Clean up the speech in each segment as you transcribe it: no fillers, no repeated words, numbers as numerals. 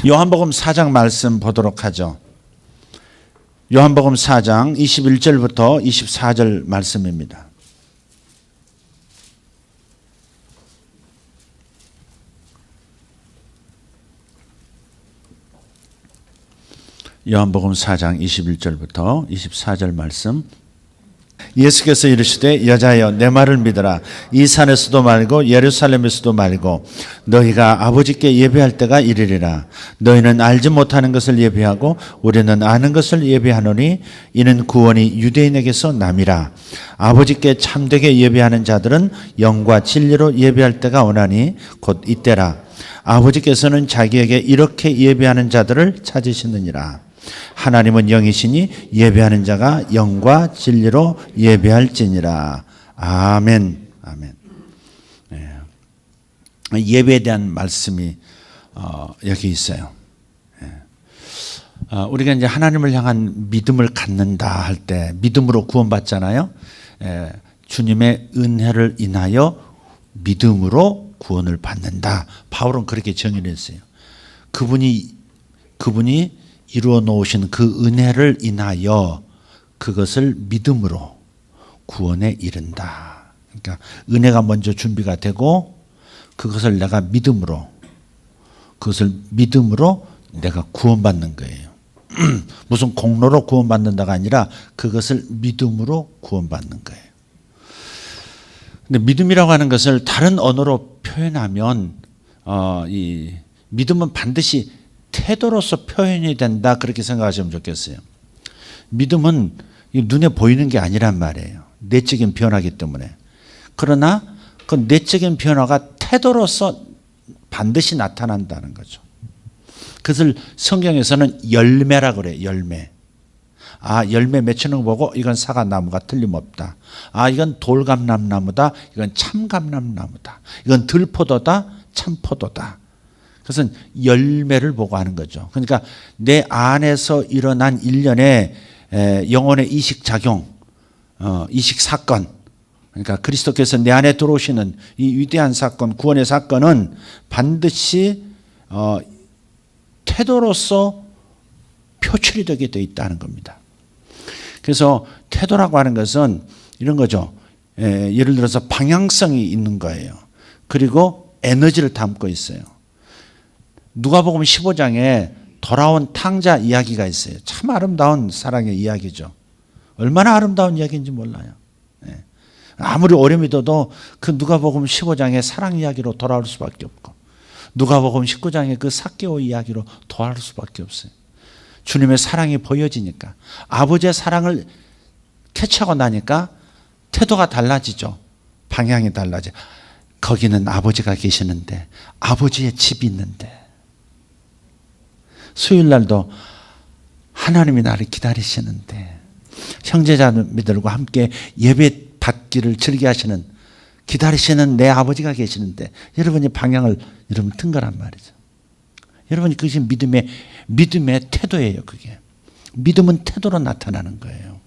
요한복음 4장 말씀 보도록 하죠. 요한복음 4장 21절부터 24절 말씀입니다. 요한복음 4장 21절부터 24절 말씀. 예수께서 이르시되 여자여 내 말을 믿으라. 이 산에서도 말고 예루살렘에서도 말고 너희가 아버지께 예배할 때가 이르리라. 너희는 알지 못하는 것을 예배하고 우리는 아는 것을 예배하노니 이는 구원이 유대인에게서 남이라. 아버지께 참되게 예배하는 자들은 영과 진리로 예배할 때가 오나니 곧 이때라. 아버지께서는 자기에게 이렇게 예배하는 자들을 찾으시느니라. 하나님은 영이시니 예배하는 자가 영과 진리로 예배할지니라. 아멘. 아멘. 네. 예배에 대한 말씀이 여기 있어요. 네. 우리가 이제 하나님을 향한 믿음을 갖는다 할 때 믿음으로 구원받잖아요. 네. 주님의 은혜를 인하여 믿음으로 구원을 받는다. 바울은 그렇게 정의를 했어요. 그분이 이루어 놓으신 그 은혜를 인하여 그것을 믿음으로 구원에 이른다. 그러니까 은혜가 먼저 준비가 되고 그것을 내가 믿음으로 내가 구원받는 거예요. 무슨 공로로 구원받는다가 아니라 그것을 믿음으로 구원받는 거예요. 근데 믿음이라고 하는 것을 다른 언어로 표현하면 이 믿음은 반드시 태도로서 표현이 된다, 그렇게 생각하시면 좋겠어요. 믿음은 눈에 보이는 게 아니란 말이에요. 내적인 변화이기 때문에. 그러나 그 내적인 변화가 태도로서 반드시 나타난다는 거죠. 그것을 성경에서는 열매라고 그래요. 열매. 열매 맺히는 거 보고 이건 사과나무가 틀림없다. 이건 돌감람나무다. 이건 참감람나무다. 이건 들포도다. 참포도다. 그것은 열매를 보고 하는 거죠. 그러니까 내 안에서 일어난 일련의 영혼의 이식작용, 이식사건, 그러니까 그리스도께서 내 안에 들어오시는 이 위대한 사건, 구원의 사건은 반드시 태도로서 표출이 되게 되어 있다는 겁니다. 그래서 태도라고 하는 것은 이런 거죠. 예를 들어서 방향성이 있는 거예요. 그리고 에너지를 담고 있어요. 누가복음 15장에 돌아온 탕자 이야기가 있어요. 참 아름다운 사랑의 이야기죠. 얼마나 아름다운 이야기인지 몰라요. 아무리 오래 믿어도 그 누가복음 15장의 사랑 이야기로 돌아올 수밖에 없고 누가복음 19장의 그 삭개오 이야기로 돌아올 수밖에 없어요. 주님의 사랑이 보여지니까, 아버지의 사랑을 캐치하고 나니까 태도가 달라지죠. 방향이 달라져. 거기는 아버지가 계시는데, 아버지의 집이 있는데, 수요일 날도 하나님이 나를 기다리시는데, 형제자매들과 함께 예배 받기를 즐겨하시는, 기다리시는 내 아버지가 계시는데, 여러분이 방향을 여러분 튼 거란 말이죠. 여러분이 그것이 믿음의 태도예요. 그게 믿음은 태도로 나타나는 거예요.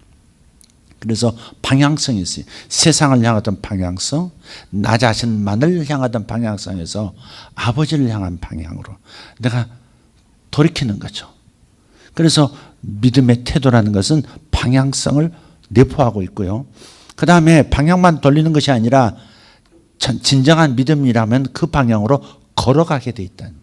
그래서 방향성이 있어요. 세상을 향하던 방향성, 나 자신만을 향하던 방향성에서 아버지를 향한 방향으로 내가 돌이키는 거죠. 그래서 믿음의 태도라는 것은 방향성을 내포하고 있고요. 그 다음에 방향만 돌리는 것이 아니라 진정한 믿음이라면 그 방향으로 걸어가게 돼 있다는 말이에요.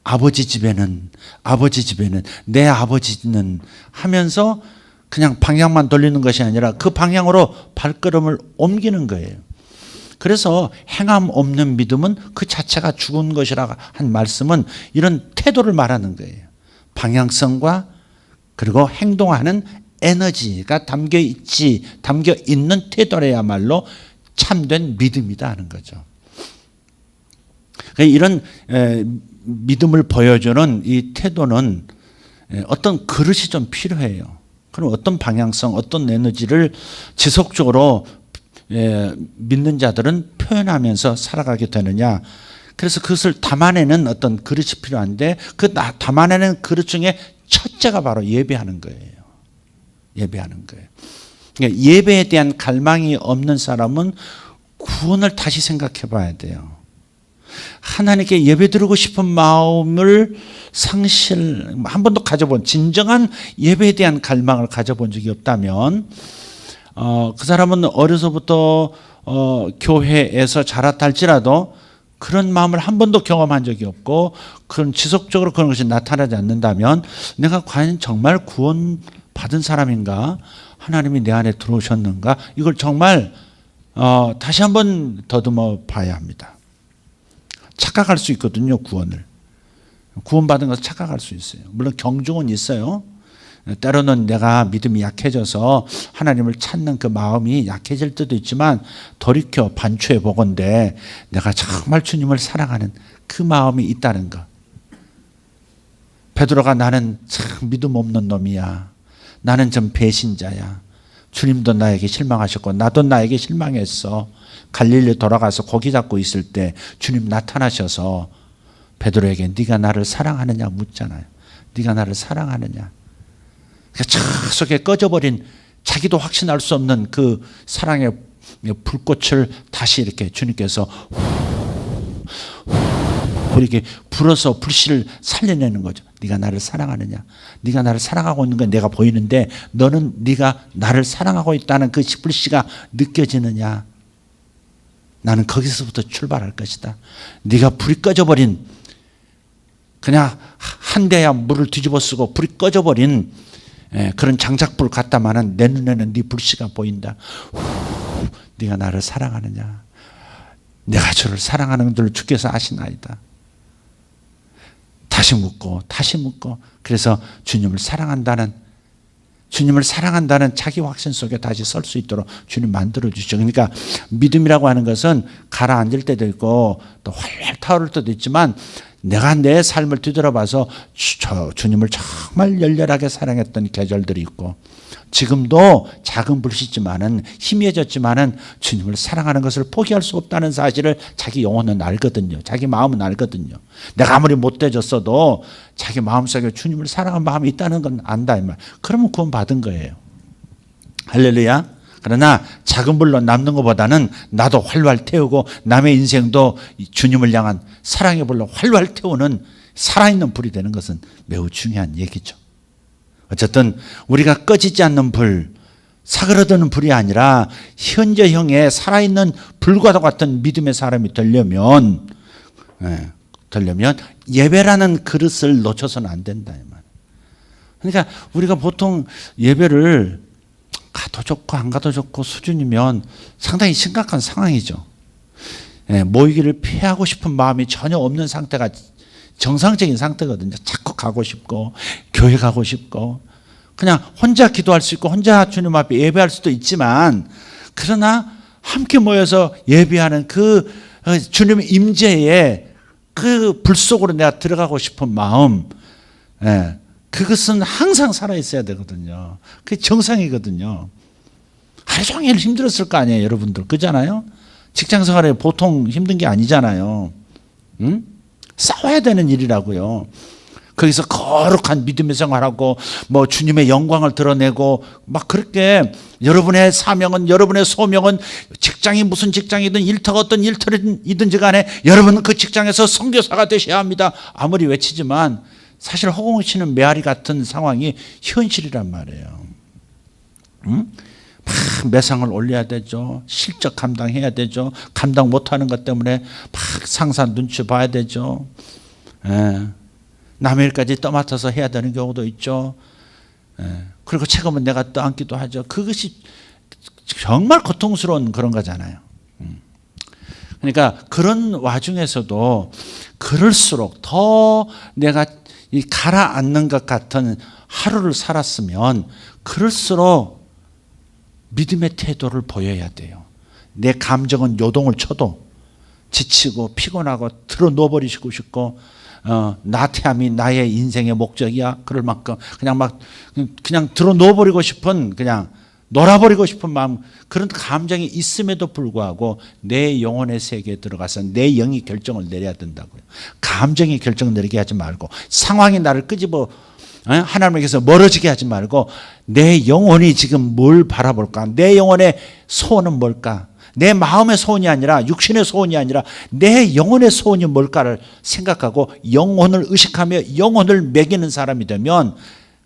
아버지 집에는 내 아버지는 하면서 그냥 방향만 돌리는 것이 아니라 그 방향으로 발걸음을 옮기는 거예요. 그래서 행함 없는 믿음은 그 자체가 죽은 것이라 한 말씀은 이런 태도를 말하는 거예요. 방향성과 그리고 행동하는 에너지가 담겨 있는 태도래야말로 참된 믿음이다 하는 거죠. 이런 믿음을 보여주는 이 태도는 어떤 그릇이 좀 필요해요. 그럼 어떤 방향성, 어떤 에너지를 지속적으로 믿는 자들은 표현하면서 살아가게 되느냐. 그래서 그것을 담아내는 어떤 그릇이 필요한데 그 담아내는 그릇 중에 첫째가 바로 예배하는 거예요. 예배하는 거예요. 그러니까 예배에 대한 갈망이 없는 사람은 구원을 다시 생각해 봐야 돼요. 하나님께 예배드리고 싶은 마음을 한 번도 가져본, 진정한 예배에 대한 갈망을 가져본 적이 없다면 그 사람은 어려서부터 교회에서 자랐다 할지라도 그런 마음을 한 번도 경험한 적이 없고 그런 지속적으로 그런 것이 나타나지 않는다면 내가 과연 정말 구원받은 사람인가? 하나님이 내 안에 들어오셨는가? 이걸 정말 다시 한번 더듬어 봐야 합니다. 착각할 수 있거든요. 구원받은 것을 착각할 수 있어요. 물론 경중은 있어요. 때로는 내가 믿음이 약해져서 하나님을 찾는 그 마음이 약해질 때도 있지만 돌이켜 반추해 보건대 내가 정말 주님을 사랑하는 그 마음이 있다는 것. 베드로가 나는 참 믿음 없는 놈이야. 나는 좀 배신자야. 주님도 나에게 실망하셨고 나도 나에게 실망했어. 갈릴리 돌아가서 고기 잡고 있을 때 주님 나타나셔서 베드로에게 네가 나를 사랑하느냐 묻잖아요. 네가 나를 사랑하느냐. 차 속에 꺼져버린 자기도 확신할 수 없는 그 사랑의 불꽃을 다시 이렇게 주님께서 이렇게 불어서 불씨를 살려내는 거죠. 네가 나를 사랑하느냐. 네가 나를 사랑하고 있는 건 내가 보이는데 너는 네가 나를 사랑하고 있다는 그 불씨가 느껴지느냐. 나는 거기서부터 출발할 것이다. 네가 불이 꺼져버린 그냥 한 대야 물을 뒤집어 쓰고 불이 꺼져버린 그런 장작불 같다마는 내 눈에는 네 불씨가 보인다. 네가 나를 사랑하느냐. 내가 주를 사랑하는 줄 주께서 아시나이다. 다시 묻고 그래서 주님을 사랑한다는 자기 확신 속에 다시 설 수 있도록 주님 만들어 주시죠. 그러니까 믿음이라고 하는 것은 가라앉을 때도 있고 또 활활 타오를 때도 있지만 내가 내 삶을 뒤돌아봐서 주님을 정말 열렬하게 사랑했던 계절들이 있고 지금도 작은 불씨지만은 희미해졌지만은 주님을 사랑하는 것을 포기할 수 없다는 사실을 자기 영혼은 알거든요. 자기 마음은 알거든요. 내가 아무리 못돼졌어도 자기 마음속에 주님을 사랑하는 마음이 있다는 건 안다 이 말. 그러면 구원 받은 거예요. 할렐루야. 그러나 작은 불로 남는 것보다는 나도 활활 태우고 남의 인생도 주님을 향한 사랑의 불로 활활 태우는 살아있는 불이 되는 것은 매우 중요한 얘기죠. 어쨌든 우리가 꺼지지 않는 불, 사그러드는 불이 아니라 현재형의 살아있는 불과도 같은 믿음의 사람이 되려면 예배라는 그릇을 놓쳐서는 안 된다 이 말. 그러니까 우리가 보통 예배를 가도 좋고 안 가도 좋고 수준이면 상당히 심각한 상황이죠. 모이기를 피하고 싶은 마음이 전혀 없는 상태가 정상적인 상태거든요. 자꾸 가고 싶고 교회 가고 싶고 그냥 혼자 기도할 수 있고 혼자 주님 앞에 예배할 수도 있지만 그러나 함께 모여서 예배하는 그 주님의 임재에 그 불 속으로 내가 들어가고 싶은 마음, 그것은 항상 살아있어야 되거든요. 그게 정상이거든요. 하루 종일 힘들었을 거 아니에요, 여러분들. 그잖아요? 직장 생활에 보통 힘든 게 아니잖아요. 응? 싸워야 되는 일이라고요. 거기서 거룩한 믿음의 생활하고 뭐 주님의 영광을 드러내고 막 그렇게 여러분의 사명은 여러분의 소명은 직장이 무슨 직장이든 일터가 어떤 일터이든지 간에 여러분은 그 직장에서 선교사가 되셔야 합니다. 아무리 외치지만 사실 허공을 치는 메아리 같은 상황이 현실이란 말이에요. 응? 막 매상을 올려야 되죠. 실적 감당해야 되죠. 감당 못하는 것 때문에 막 상사 눈치 봐야 되죠. 남의 일까지 떠맡아서 해야 되는 경우도 있죠. 그리고 책임은 내가 떠안기도 하죠. 그것이 정말 고통스러운 그런 거잖아요. 그러니까 그런 와중에서도 그럴수록 더 내가 가라앉는 것 같은 하루를 살았으면 그럴수록 믿음의 태도를 보여야 돼요. 내 감정은 요동을 쳐도 지치고 피곤하고 들어 놓아버리고 싶고 나태함이 나의 인생의 목적이야. 그럴 만큼 그냥 들어 놓아버리고 싶은 그냥 놀아버리고 싶은 마음 그런 감정이 있음에도 불구하고 내 영혼의 세계에 들어가서 내 영이 결정을 내려야 된다고요. 감정이 결정을 내리게 하지 말고 상황이 나를 끄집어 하나님에게서 멀어지게 하지 말고 내 영혼이 지금 뭘 바라볼까? 내 영혼의 소원은 뭘까? 내 마음의 소원이 아니라 육신의 소원이 아니라 내 영혼의 소원이 뭘까를 생각하고 영혼을 의식하며 영혼을 먹이는 사람이 되면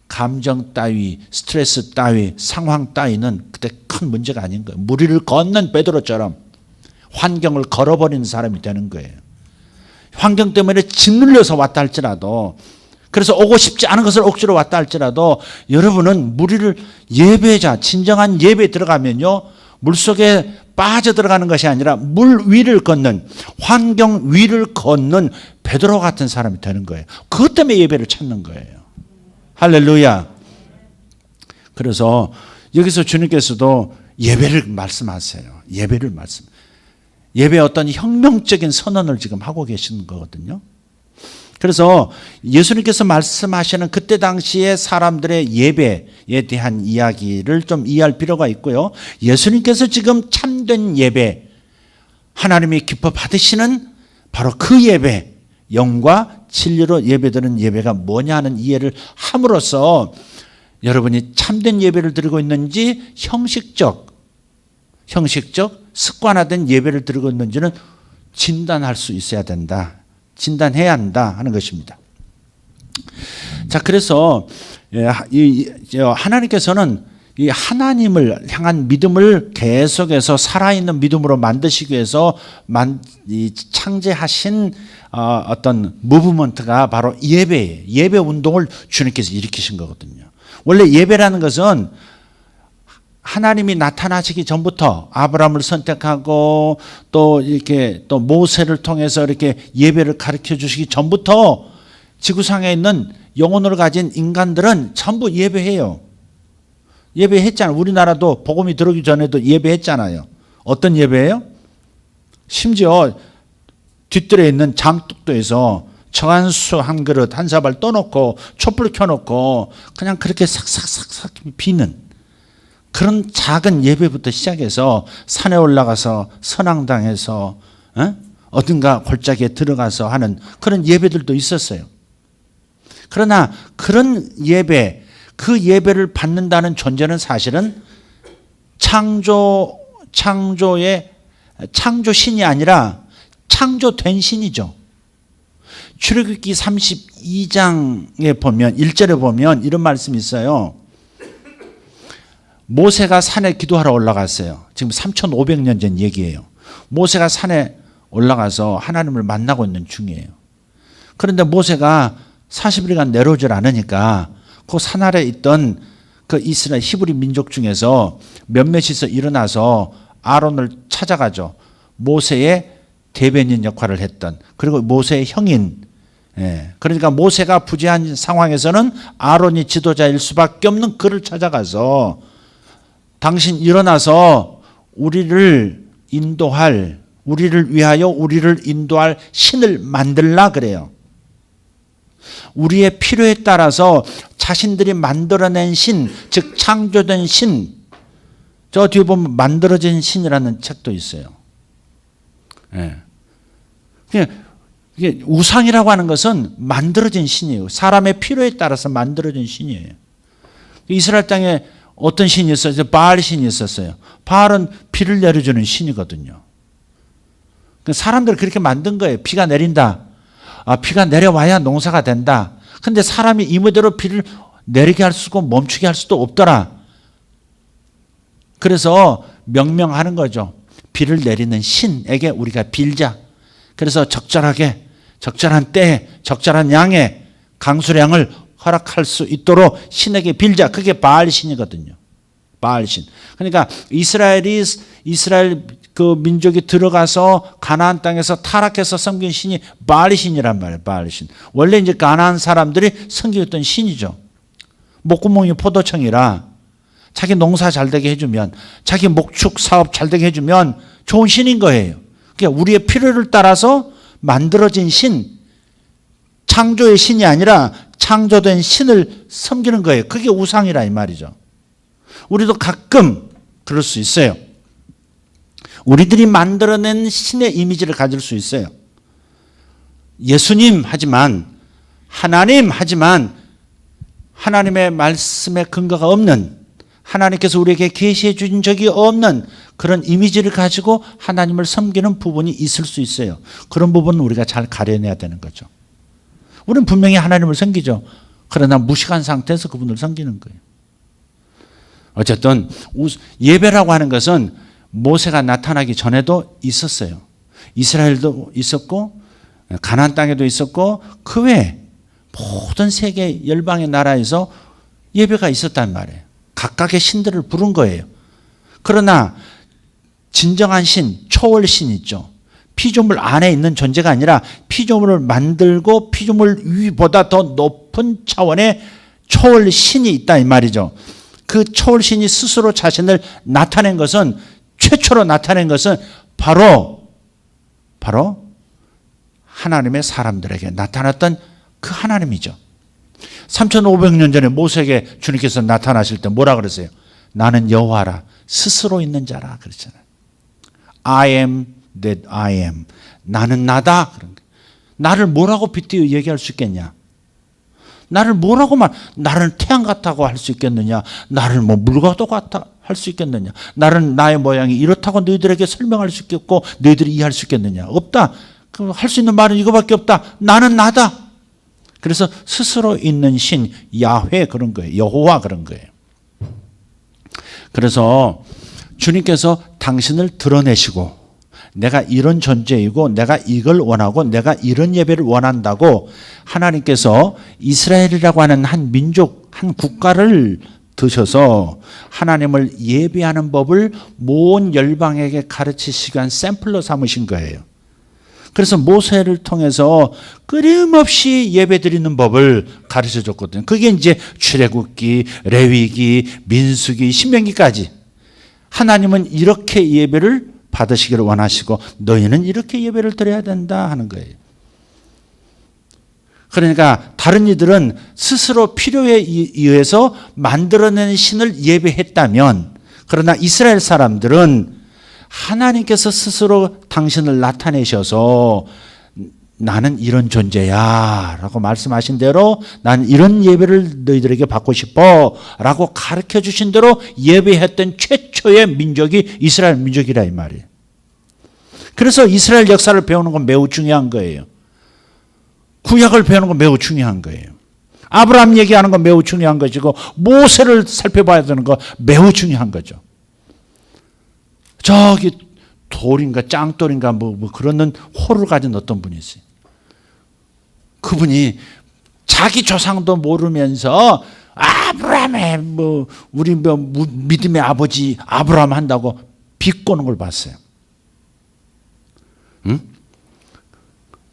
감정 따위, 스트레스 따위, 상황 따위는 그때 큰 문제가 아닌 거예요. 무리를 걷는 베드로처럼 환경을 걸어버리는 사람이 되는 거예요. 환경 때문에 짓눌려서 왔다 할지라도, 그래서 오고 싶지 않은 것을 억지로 왔다 할지라도 여러분은 무리를 예배자, 진정한 예배에 들어가면요, 물속에 빠져들어가는 것이 아니라 물 위를 걷는, 환경 위를 걷는 베드로 같은 사람이 되는 거예요. 그것 때문에 예배를 찾는 거예요. 할렐루야. 그래서 여기서 주님께서도 예배를 말씀하세요. 예배의 어떤 혁명적인 선언을 지금 하고 계시는 거거든요. 그래서 예수님께서 말씀하시는 그때 당시에 사람들의 예배에 대한 이야기를 좀 이해할 필요가 있고요. 예수님께서 지금 참된 예배, 하나님이 기뻐 받으시는 바로 그 예배, 영과 진리로 예배드리는 예배가 뭐냐 하는 이해를 함으로써 여러분이 참된 예배를 드리고 있는지 형식적 습관화된 예배를 드리고 있는지는 진단할 수 있어야 된다. 진단해야 한다 하는 것입니다. 자, 그래서 하나님께서는 이 하나님을 향한 믿음을 계속해서 살아있는 믿음으로 만드시기 위해서 창제하신 어떤 무브먼트가 바로 예배예요. 예배 운동을 주님께서 일으키신 거거든요. 원래 예배라는 것은 하나님이 나타나시기 전부터 아브라함을 선택하고 또 이렇게 또 모세를 통해서 이렇게 예배를 가르쳐 주시기 전부터 지구상에 있는 영혼을 가진 인간들은 전부 예배해요. 예배했잖아요. 우리나라도 복음이 들어오기 전에도 예배했잖아요. 어떤 예배예요? 심지어 뒷뜰에 있는 장독도에서 정한수 한 그릇 한 사발 떠놓고 촛불 켜놓고 그냥 그렇게 싹싹싹싹 비는 그런 작은 예배부터 시작해서 산에 올라가서 선앙당해서 어딘가 골짜기에 들어가서 하는 그런 예배들도 있었어요. 그러나 그런 예배, 그 예배를 받는다는 존재는 사실은 창조신이 아니라 창조된 신이죠. 출애굽기 32장에 보면 1절에 보면 이런 말씀이 있어요. 모세가 산에 기도하러 올라갔어요. 지금 3,500년 전 얘기예요. 모세가 산에 올라가서 하나님을 만나고 있는 중이에요. 그런데 모세가 40일간 내려오질 않으니까 그 산 아래에 있던 그 이스라엘 히브리 민족 중에서 몇몇이서 일어나서 아론을 찾아가죠. 모세의 대변인 역할을 했던, 그리고 모세의 형인, 그러니까 모세가 부재한 상황에서는 아론이 지도자일 수밖에 없는 그를 찾아가서 당신 일어나서 우리를 위하여 우리를 인도할 신을 만들라 그래요. 우리의 필요에 따라서 자신들이 만들어낸 신, 즉 창조된 신, 저 뒤에 보면 만들어진 신이라는 책도 있어요. 이게 우상이라고 하는 것은 만들어진 신이에요. 사람의 필요에 따라서 만들어진 신이에요. 이스라엘 땅에 어떤 신이 있었어요? 바알 신이 있었어요. 바알은 비를 내려주는 신이거든요. 사람들을 그렇게 만든 거예요. 비가 내린다. 비가 내려와야 농사가 된다. 근데 사람이 이무대로 비를 내리게 할 수고 멈추게 할 수도 없더라. 그래서 명명하는 거죠. 비를 내리는 신에게 우리가 빌자. 그래서 적절하게, 적절한 때에, 적절한 양의 강수량을 허락할 수 있도록 신에게 빌자. 그게 바알 신이거든요. 바알 신. 그러니까 이스라엘 그 민족이 들어가서 가나안 땅에서 타락해서 섬긴 신이 바알 신이란 말이에요. 바알 신. 원래 이제 가나안 사람들이 섬기던 신이죠. 목구멍이 포도청이라 자기 농사 잘 되게 해주면, 자기 목축 사업 잘 되게 해주면 좋은 신인 거예요. 그러니까 우리의 필요를 따라서 만들어진 신, 창조의 신이 아니라 창조된 신을 섬기는 거예요. 그게 우상이라 이 말이죠. 우리도 가끔 그럴 수 있어요. 우리들이 만들어낸 신의 이미지를 가질 수 있어요. 예수님 하지만, 하나님 하지만 하나님의 말씀에 근거가 없는, 하나님께서 우리에게 계시해 주신 적이 없는 그런 이미지를 가지고 하나님을 섬기는 부분이 있을 수 있어요. 그런 부분은 우리가 잘 가려내야 되는 거죠. 우리는 분명히 하나님을 섬기죠. 그러나 무식한 상태에서 그분을 섬기는 거예요. 어쨌든 예배라고 하는 것은 모세가 나타나기 전에도 있었어요. 이스라엘도 있었고 가나안 땅에도 있었고 그 외에 모든 세계 열방의 나라에서 예배가 있었단 말이에요. 각각의 신들을 부른 거예요. 그러나 진정한 신, 초월신 있죠. 피조물 안에 있는 존재가 아니라 피조물을 만들고 피조물 위보다 더 높은 차원의 초월신이 있다 이 말이죠. 그 초월신이 스스로 자신을 나타낸 것은 최초로 나타낸 것은 바로 하나님의 사람들에게 나타났던 그 하나님이죠. 3500년 전에 모세에게 주님께서 나타나실 때 뭐라 그러세요? 나는 여호와라 스스로 있는 자라 그랬잖아요. I am that I am. 나는 나다. 그런 거. 나를 뭐라고 빗대어 얘기할 수 있겠냐? 나를 뭐라고 나를 태양 같다고 할 수 있겠느냐? 나를 뭐 물과도 같다 할 수 있겠느냐? 나는 나의 모양이 이렇다고 너희들에게 설명할 수 있겠고 너희들이 이해할 수 있겠느냐? 없다. 할 수 있는 말은 이거밖에 없다. 나는 나다. 그래서 스스로 있는 신 야훼 그런 거예요. 여호와 그런 거예요. 그래서 주님께서 당신을 드러내시고 내가 이런 존재이고 내가 이걸 원하고 내가 이런 예배를 원한다고 하나님께서 이스라엘이라고 하는 한 민족, 한 국가를 드셔서 하나님을 예배하는 법을 모든 열방에게 가르치시기 위한 샘플로 삼으신 거예요. 그래서 모세를 통해서 끊임없이 예배드리는 법을 가르쳐 줬거든요. 그게 이제 출애굽기, 레위기, 민수기, 신명기까지 하나님은 이렇게 예배를 받으시기를 원하시고 너희는 이렇게 예배를 드려야 된다 하는 거예요. 그러니까 다른 이들은 스스로 필요에 의해서 만들어낸 신을 예배했다면 그러나 이스라엘 사람들은 하나님께서 스스로 당신을 나타내셔서 나는 이런 존재야 라고 말씀하신 대로 나는 이런 예배를 너희들에게 받고 싶어 라고 가르쳐 주신 대로 예배했던 최초의 민족이 이스라엘 민족이라 이 말이에요. 그래서 이스라엘 역사를 배우는 건 매우 중요한 거예요. 구약을 배우는 건 매우 중요한 거예요. 아브라함 얘기하는 건 매우 중요한 것이고 모세를 살펴봐야 되는 건 매우 중요한 거죠. 저기 돌인가 짱돌인가 뭐 그런 호를 가진 어떤 분이 있어요. 그분이 자기 조상도 모르면서 아브라함의 우리 믿음의 아버지 아브라함 한다고 비꼬는 걸 봤어요. 응?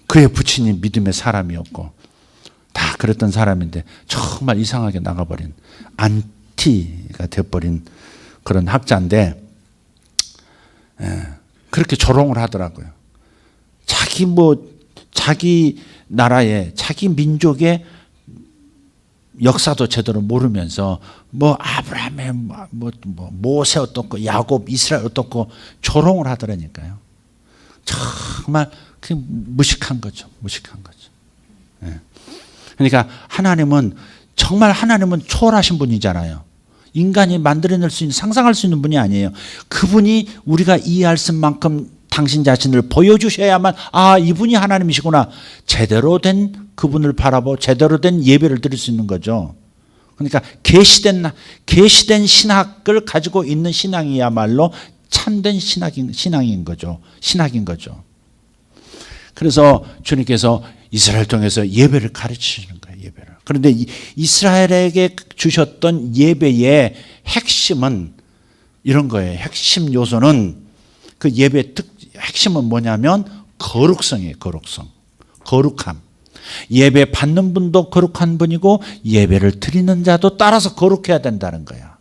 그의 부친이 믿음의 사람이었고 다 그랬던 사람인데 정말 이상하게 나가버린 안티가 돼버린 그런 학자인데 그렇게 조롱을 하더라고요. 자기 나라의 자기 민족의 역사도 제대로 모르면서 아브라함의 모세 어떻고 야곱 이스라엘 어떻고 조롱을 하더라니까요. 정말 무식한 거죠. 무식한 거죠. 그러니까 하나님은 초월하신 분이잖아요. 인간이 만들어낼 수 있는 상상할 수 있는 분이 아니에요. 그분이 우리가 이해할 수 있는 만큼 당신 자신을 보여주셔야만 이분이 하나님이시구나. 제대로 된 그분을 바라보고 제대로 된 예배를 드릴 수 있는 거죠. 그러니까 계시된 신학을 가지고 있는 신앙이야말로 참된 신앙인 거죠. 신학인 거죠. 그래서 주님께서 이스라엘 통해서 예배를 가르치시는 거예요. 예배를. 그런데 이스라엘에게 주셨던 예배의 핵심은 이런 거예요. 핵심 요소는 그 예배의 핵심은 뭐냐면 거룩성이에요. 거룩함. 예배 받는 분도 거룩한 분이고 예배를 드리는 자도 따라서 거룩해야 된다는 거야.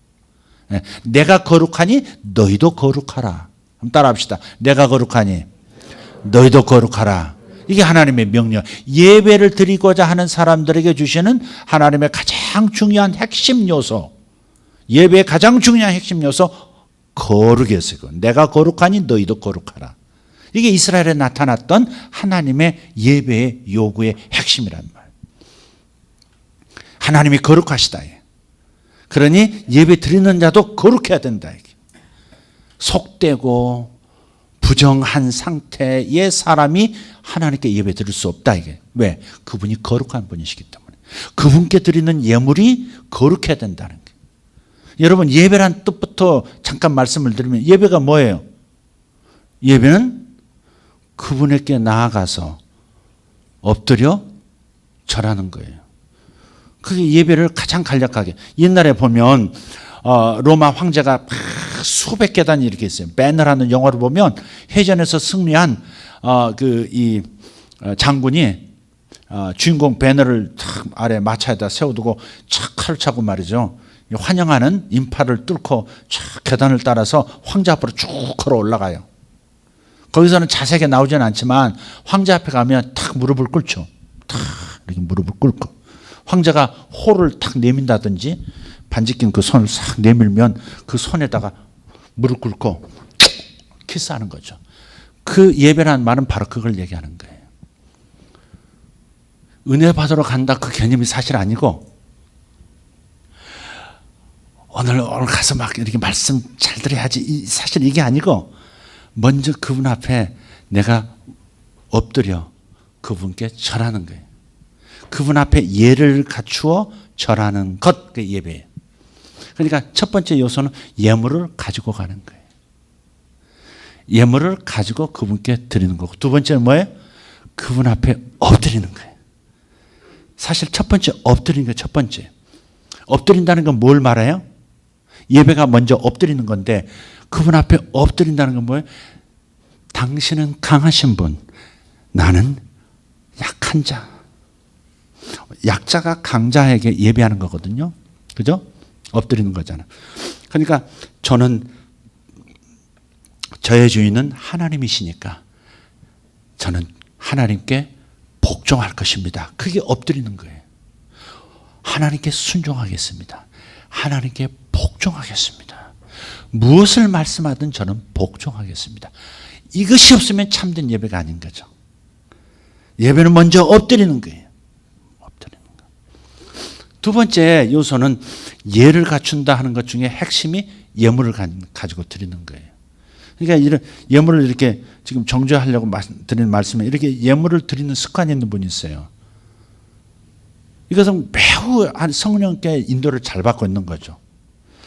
내가 거룩하니 너희도 거룩하라. 한번 따라합시다. 내가 거룩하니 너희도 거룩하라. 이게 하나님의 명령. 예배를 드리고자 하는 사람들에게 주시는 하나님의 가장 중요한 핵심 요소. 예배의 가장 중요한 핵심 요소 거룩이었어요. 내가 거룩하니 너희도 거룩하라. 이게 이스라엘에 나타났던 하나님의 예배의 요구의 핵심이란 말이에요. 하나님이 거룩하시다. 그러니 예배 드리는 자도 거룩해야 된다. 이게. 속되고 부정한 상태의 사람이 하나님께 예배 드릴 수 없다. 이게. 왜? 그분이 거룩한 분이시기 때문에. 그분께 드리는 예물이 거룩해야 된다는 게. 여러분, 예배란 뜻부터 잠깐 말씀을 드리면 예배가 뭐예요? 예배는 그분에게 나아가서 엎드려 절하는 거예요. 그게 예배를 가장 간략하게. 옛날에 보면 로마 황제가 수백 계단이 이렇게 있어요. 배너라는 영화를 보면 해전에서 승리한 이 장군이 주인공 배너를 탁 아래 마차에다 세워두고 착 칼을 차고 말이죠. 환영하는 인파를 뚫고 쫙 계단을 따라서 황제 앞으로 쭉 걸어 올라가요. 거기서는 자세하게 나오지는 않지만 황제 앞에 가면 탁 무릎을 꿇죠. 탁 이렇게 무릎을 꿇고 황제가 호를 탁 내민다든지 반지 낀 그 손을 싹 내밀면 그 손에다가 무릎 꿇고 키스하는 거죠. 그 예배라는 말은 바로 그걸 얘기하는 거예요. 은혜 받으러 간다 그 개념이 사실 아니고 오늘 가서 막 이렇게 말씀 잘 들어야지 사실 이게 아니고 먼저 그분 앞에 내가 엎드려 그분께 절하는 거예요. 그분 앞에 예를 갖추어 절하는 것, 그 예배예요. 그러니까 첫 번째 요소는 예물을 가지고 가는 거예요. 예물을 가지고 그분께 드리는 거고, 두 번째는 뭐예요? 그분 앞에 엎드리는 거예요. 사실 첫 번째 엎드리는 게 첫 번째. 엎드린다는 건 뭘 말해요? 예배가 먼저 엎드리는 건데 그분 앞에 엎드린다는 건 뭐예요? 당신은 강하신 분, 나는 약한 자. 약자가 강자에게 예배하는 거거든요. 그죠? 엎드리는 거잖아. 그러니까 저의 주인은 하나님이시니까 저는 하나님께 복종할 것입니다. 그게 엎드리는 거예요. 하나님께 순종하겠습니다. 하나님께 복종하겠습니다. 무엇을 말씀하든 저는 복종하겠습니다. 이것이 없으면 참된 예배가 아닌 거죠. 예배는 먼저 엎드리는 거예요. 엎드리는 거. 두 번째 요소는 예를 갖춘다 하는 것 중에 핵심이 예물을 가지고 드리는 거예요. 그러니까 이런 예물을 이렇게 지금 정죄하려고 드리는 말씀에 이렇게 예물을 드리는 습관이 있는 분이 있어요. 이것은 매우 성령께 인도를 잘 받고 있는 거죠.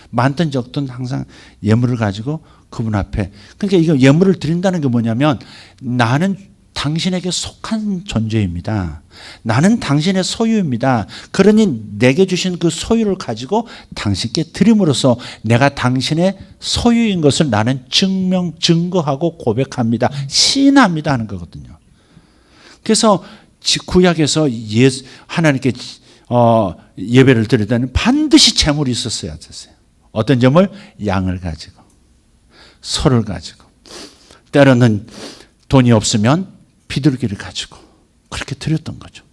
많든 적든 항상 예물을 가지고 그분 앞에. 그러니까 이거 예물을 드린다는 게 뭐냐면 나는 당신에게 속한 존재입니다. 나는 당신의 소유입니다. 그러니 내게 주신 그 소유를 가지고 당신께 드림으로써 내가 당신의 소유인 것을 나는 증거하고 고백합니다. 시인합니다 하는 거거든요. 그래서 구약에서 하나님께 예배를 드릴 때는 반드시 제물이 있었어야 했어요. 어떤 점을? 양을 가지고, 소를 가지고, 때로는 돈이 없으면 비둘기를 가지고 그렇게 드렸던 거죠.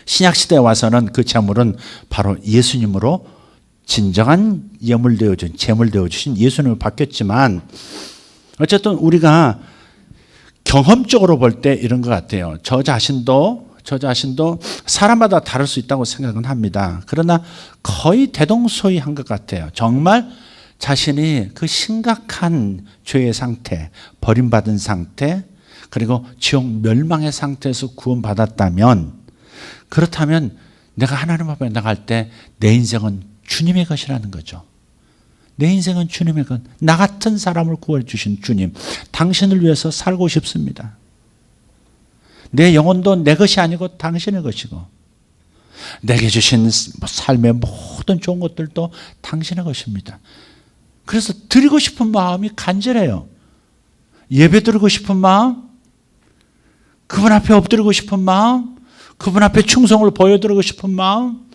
신약시대에 와서는 그 제물은 바로 예수님으로 진정한 예물 되어준, 제물 되어주신 예수님을 바뀌었지만 어쨌든 우리가 경험적으로 볼 때 이런 것 같아요. 저 자신도 사람마다 다를 수 있다고 생각은 합니다. 그러나 거의 대동소이한 것 같아요. 정말 자신이 그 심각한 죄의 상태, 버림받은 상태, 그리고 지옥 멸망의 상태에서 구원받았다면, 그렇다면 내가 하나님 앞에 나갈 때 내 인생은 주님의 것이라는 거죠. 내 인생은 주님의 것. 나 같은 사람을 구원해 주신 주님, 당신을 위해서 살고 싶습니다. 내 영혼도 내 것이 아니고 당신의 것이고, 내게 주신 삶의 모든 좋은 것들도 당신의 것입니다. 그래서 드리고 싶은 마음이 간절해요. 예배 드리고 싶은 마음, 그분 앞에 엎드리고 싶은 마음, 그분 앞에 충성을 보여드리고 싶은 마음,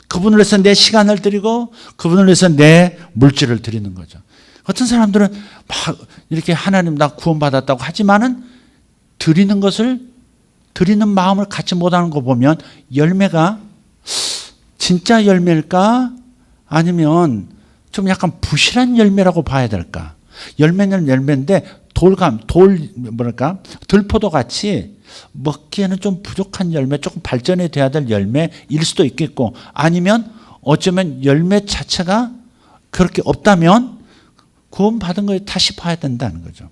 그분을 위해서 내 시간을 드리고 그분을 위해서 내 물질을 드리는 거죠. 어떤 사람들은 막 이렇게 하나님 나 구원받았다고 하지만은 드리는 마음을 갖지 못하는 거 보면 열매가 진짜 열매일까? 아니면 좀 약간 부실한 열매라고 봐야 될까? 열매는 열매인데 들포도 같이 먹기에는 좀 부족한 열매, 조금 발전이 돼야 될 열매일 수도 있겠고, 아니면 어쩌면 열매 자체가 그렇게 없다면 구원받은 거에 다시 봐야 된다는 거죠.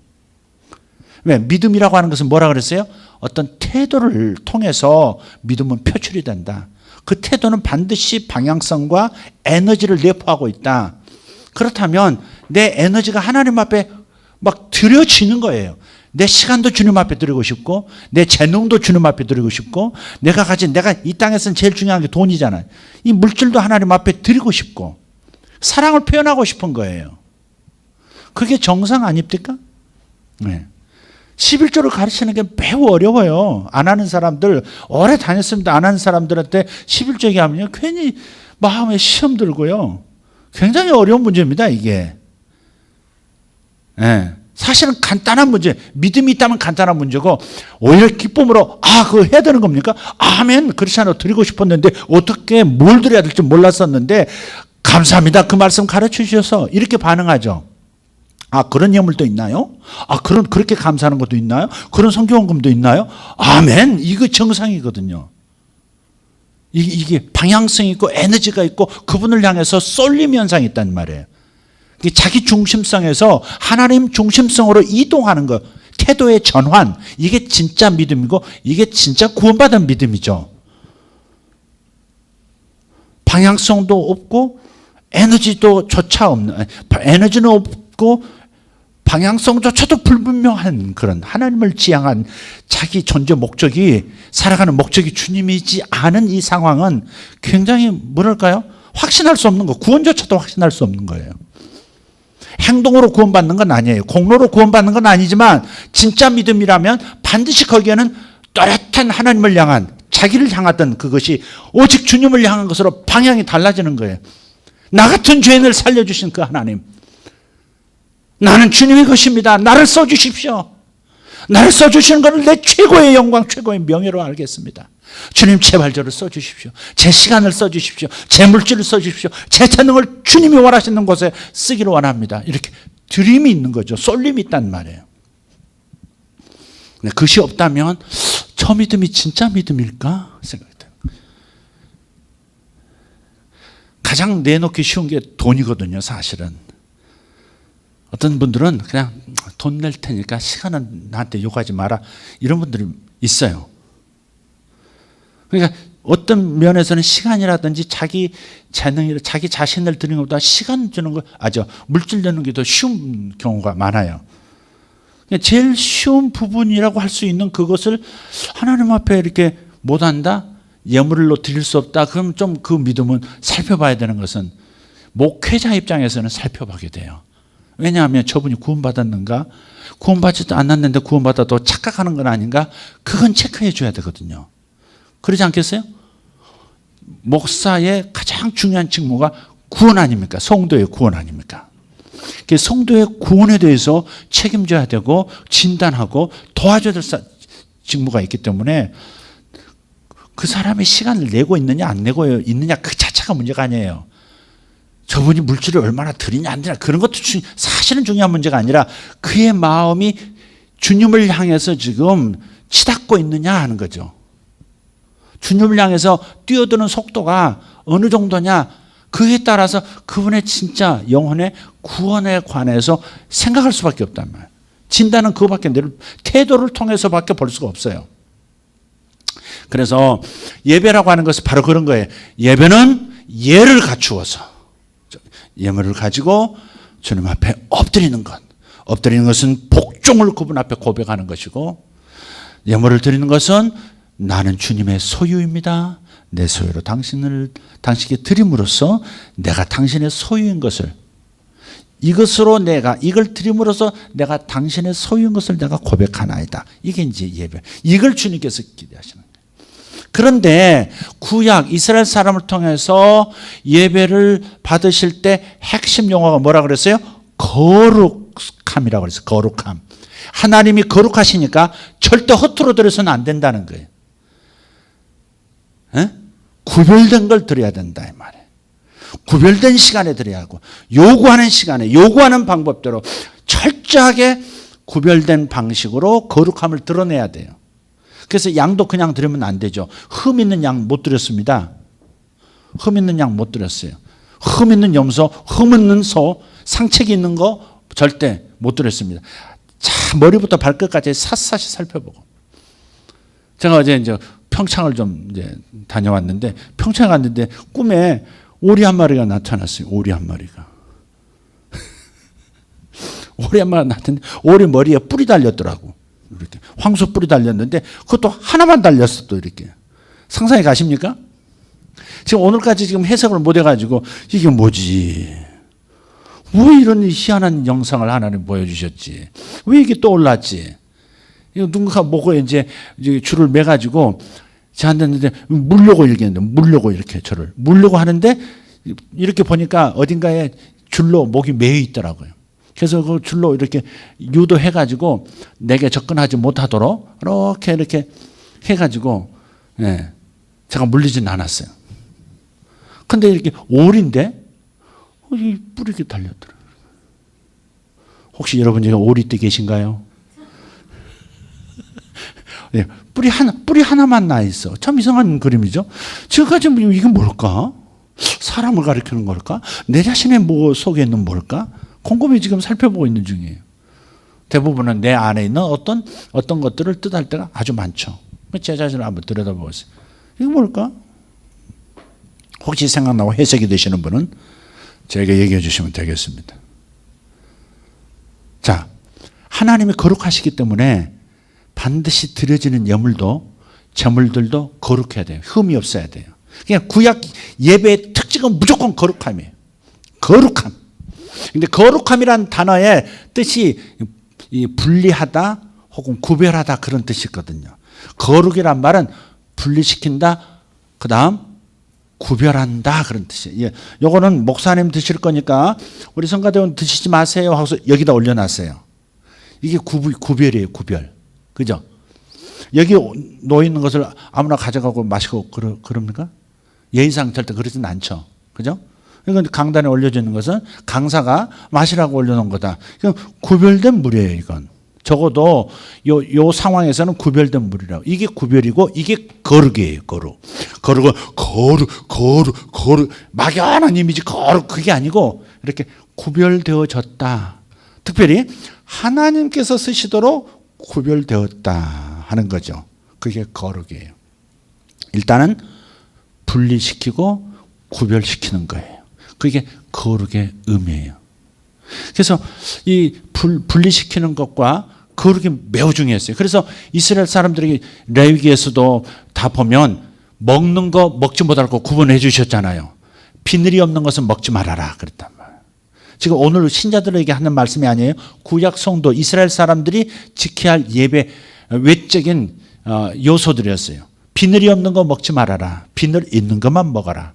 왜? 믿음이라고 하는 것은 뭐라 그랬어요? 어떤 태도를 통해서 믿음은 표출이 된다. 그 태도는 반드시 방향성과 에너지를 내포하고 있다. 그렇다면 내 에너지가 하나님 앞에 막 드려지는 거예요. 내 시간도 주님 앞에 드리고 싶고, 내 재능도 주님 앞에 드리고 싶고, 내가 이 땅에서는 제일 중요한 게 돈이잖아요. 이 물질도 하나님 앞에 드리고 싶고, 사랑을 표현하고 싶은 거예요. 그게 정상 아닙니까? 네. 11조를 가르치는 게 매우 어려워요. 안 하는 사람들, 오래 다녔습니다. 안 하는 사람들한테 11조 얘기하면 괜히 마음에 시험 들고요. 굉장히 어려운 문제입니다, 이게. 네. 사실은 간단한 문제, 믿음이 있다면 간단한 문제고, 오히려 기쁨으로, 그거 해야 되는 겁니까? 아멘, 그렇지 않아도 드리고 싶었는데, 어떻게 뭘 드려야 될지 몰랐었는데, 감사합니다. 그 말씀 가르쳐 주셔서, 이렇게 반응하죠. 그런 예물도 있나요? 그렇게 감사하는 것도 있나요? 그런 성경원금도 있나요? 아멘, 이거 정상이거든요. 이게 방향성이 있고, 에너지가 있고, 그분을 향해서 쏠림 현상이 있단 말이에요. 자기 중심성에서 하나님 중심성으로 이동하는 것, 태도의 전환, 이게 진짜 믿음이고 이게 진짜 구원받은 믿음이죠. 방향성도 없고 에너지도 조차 없는, 에너지는 없고 방향성조차도 불분명한 그런 하나님을 지향한 자기 존재 목적이, 살아가는 목적이 주님이지 않은 이 상황은 굉장히 뭐랄까요? 확신할 수 없는 거, 구원조차도 확신할 수 없는 거예요. 행동으로 구원받는 건 아니에요. 공로로 구원받는 건 아니지만 진짜 믿음이라면 반드시 거기에는 또렷한 하나님을 향한, 자기를 향하던 그것이 오직 주님을 향한 것으로 방향이 달라지는 거예요. 나 같은 죄인을 살려주신 그 하나님, 나는 주님의 것입니다. 나를 써주십시오. 나를 써주시는 것을 내 최고의 영광, 최고의 명예로 알겠습니다. 주님, 제발 저를 써주십시오. 제 시간을 써주십시오. 제 물질을 써주십시오. 제 재능을 주님이 원하시는 곳에 쓰기를 원합니다. 이렇게 드림이 있는 거죠. 쏠림이 있단 말이에요. 그것이 없다면 저 믿음이 진짜 믿음일까 생각이 돼요. 가장 내놓기 쉬운 게 돈이거든요, 사실은. 어떤 분들은 그냥 돈 낼 테니까 시간은 나한테 요구하지 마라, 이런 분들이 있어요. 그러니까 어떤 면에서는 시간이라든지 자기 재능이라 자기 자신을 드리는 것보다 시간 주는 거, 물질 주는 게 더 쉬운 경우가 많아요. 제일 쉬운 부분이라고 할 수 있는 그것을 하나님 앞에 이렇게 못한다, 예물로 드릴 수 없다, 그럼 좀 그 믿음은 살펴봐야 되는 것은 목회자 입장에서는 살펴보게 돼요. 왜냐하면 저분이 구원받았는가, 구원받지도 않았는데 구원받아도 착각하는 건 아닌가, 그건 체크해 줘야 되거든요. 그러지 않겠어요? 목사의 가장 중요한 직무가 구원 아닙니까? 성도의 구원 아닙니까? 성도의 구원에 대해서 책임져야 되고 진단하고 도와줘야 될 직무가 있기 때문에 그 사람이 시간을 내고 있느냐 안 내고 있느냐 그 자체가 문제가 아니에요. 저분이 물질을 얼마나 드리냐 안 드리냐 그런 것도 사실은 중요한 문제가 아니라 그의 마음이 주님을 향해서 지금 치닫고 있느냐 하는 거죠. 주님을 향해서 뛰어드는 속도가 어느 정도냐, 그에 따라서 그분의 진짜 영혼의 구원에 관해서 생각할 수밖에 없단 말이에요. 진단은 그거밖에, 태도를 통해서밖에 볼 수가 없어요. 그래서 예배라고 하는 것은 바로 그런 거예요. 예배는 예를 갖추어서 예물을 가지고 주님 앞에 엎드리는 것. 엎드리는 것은 복종을 그분 앞에 고백하는 것이고, 예물을 드리는 것은 나는 주님의 소유입니다. 내 소유로 당신께 드림으로써 내가 당신의 소유인 것을, 이것으로 이걸 드림으로써 내가 당신의 소유인 것을 내가 고백하나이다. 이게 이제 예배. 이걸 주님께서 기대하시는 거예요. 그런데 구약 이스라엘 사람을 통해서 예배를 받으실 때 핵심 용어가 뭐라 그랬어요? 거룩함이라고 그랬어요. 거룩함. 하나님이 거룩하시니까 절대 허투루 드려서는 안 된다는 거예요. 구별된 걸 드려야 된다 이 말이에요. 구별된 시간에 드려야 하고, 요구하는 시간에 요구하는 방법대로 철저하게 구별된 방식으로 거룩함을 드러내야 돼요. 그래서 양도 그냥 드리면 안 되죠. 흠 있는 양 못 드렸습니다. 흠 있는 양 못 드렸어요. 흠 있는 염소, 흠 있는 소, 상책이 있는 거 절대 못 드렸습니다. 자, 머리부터 발끝까지 샅샅이 살펴보고. 제가 어제 이제 평창을 좀 이제 다녀왔는데, 평창에 갔는데 꿈에 오리 한 마리가 나타났어요. 오리 한 마리가. 오리 한 마리가 나타났는데, 오리 머리에 뿔이 달렸더라고. 이렇게. 황소 뿔이 달렸는데, 그것도 하나만 달렸어, 또 이렇게. 상상이 가십니까? 지금 오늘까지 지금 해석을 못 해가지고, 이게 뭐지? 왜 이런 희한한 영상을 하나님 보여주셨지? 왜 이게 떠올랐지? 누군가 목에 이제 줄을 매가지고 저한테 했는데 물려고 얘기했는데 물려고 이렇게 저를 물려고 하는데 이렇게 보니까 어딘가에 줄로 목이 매여 있더라고요. 그래서 그 줄로 이렇게 유도해가지고 내게 접근하지 못하도록 이렇게 해가지고 예, 제가 물리진 않았어요. 근데 이렇게 오리인데 이 뿔이 이렇게 달렸더라고요. 혹시 여러분 중에 오리떼 계신가요? 네, 뿔이 하나만 나 있어. 참 이상한 그림이죠. 지금까지 이게 뭘까? 사람을 가리키는 걸까? 내 자신의 속에 있는 뭘까? 곰곰이 지금 살펴보고 있는 중이에요. 대부분은 내 안에 있는 어떤 것들을 뜻할 때가 아주 많죠. 제 자신을 한번 들여다보고 있어요. 이게 뭘까? 혹시 생각나고 해석이 되시는 분은 저에게 얘기해 주시면 되겠습니다. 자, 하나님이 거룩하시기 때문에 반드시 드려지는 예물도 제물들도 거룩해야 돼요. 흠이 없어야 돼요. 그냥 구약 예배의 특징은 무조건 거룩함이에요. 거룩함. 근데 거룩함이란 단어의 뜻이 분리하다 혹은 구별하다 그런 뜻이 있거든요. 거룩이란 말은 분리시킨다, 그 다음 구별한다 그런 뜻이에요. 요거는 목사님 드실 거니까 우리 성가대원 드시지 마세요 하고서 여기다 올려놨어요. 이게 구별이에요. 구별. 그죠? 여기 놓여있는 것을 아무나 가져가고 마시고 그럽니까? 예의상 절대 그러진 않죠. 그죠? 이건 강단에 올려져 있는 것은 강사가 마시라고 올려놓은 거다. 구별된 물이에요, 이건. 적어도 요 상황에서는 구별된 물이라고. 이게 구별이고 이게 거룩이에요, 거룩. 거룩. 막연한 이미지 거룩. 그게 아니고 이렇게 구별되어졌다. 특별히 하나님께서 쓰시도록 구별되었다 하는 거죠. 그게 거룩이에요. 일단은 분리시키고 구별시키는 거예요. 그게 거룩의 의미예요. 그래서 이 분리시키는 것과 거룩이 매우 중요했어요. 그래서 이스라엘 사람들에게 레위기에서도 다 보면 먹는 거 먹지 못할 거 구분해 주셨잖아요. 비늘이 없는 것은 먹지 말아라 그랬단 말이에요. 지금 오늘 신자들에게 하는 말씀이 아니에요. 구약 성도 이스라엘 사람들이 지켜야 할 예배 외적인 요소들이었어요. 비늘이 없는 거 먹지 말아라. 비늘 있는 것만 먹어라.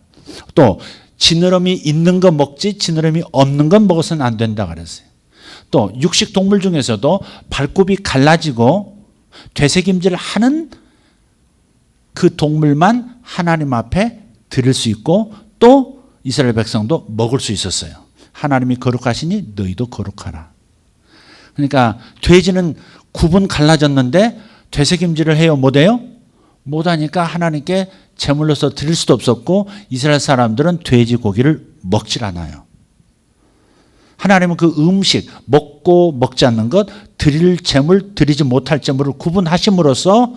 또 지느러미 있는 거 먹지 지느러미 없는 건 먹어서는 안 된다 그랬어요. 또 육식 동물 중에서도 발굽이 갈라지고 되새김질 하는 그 동물만 하나님 앞에 드릴 수 있고 또 이스라엘 백성도 먹을 수 있었어요. 하나님이 거룩하시니 너희도 거룩하라. 그러니까 돼지는 굽은 갈라졌는데 되새김질을 해요? 못해요? 못하니까 하나님께 제물로서 드릴 수도 없었고 이스라엘 사람들은 돼지고기를 먹질 않아요. 하나님은 그 음식 먹고 먹지 않는 것 드릴 제물 드리지 못할 제물을 구분하심으로써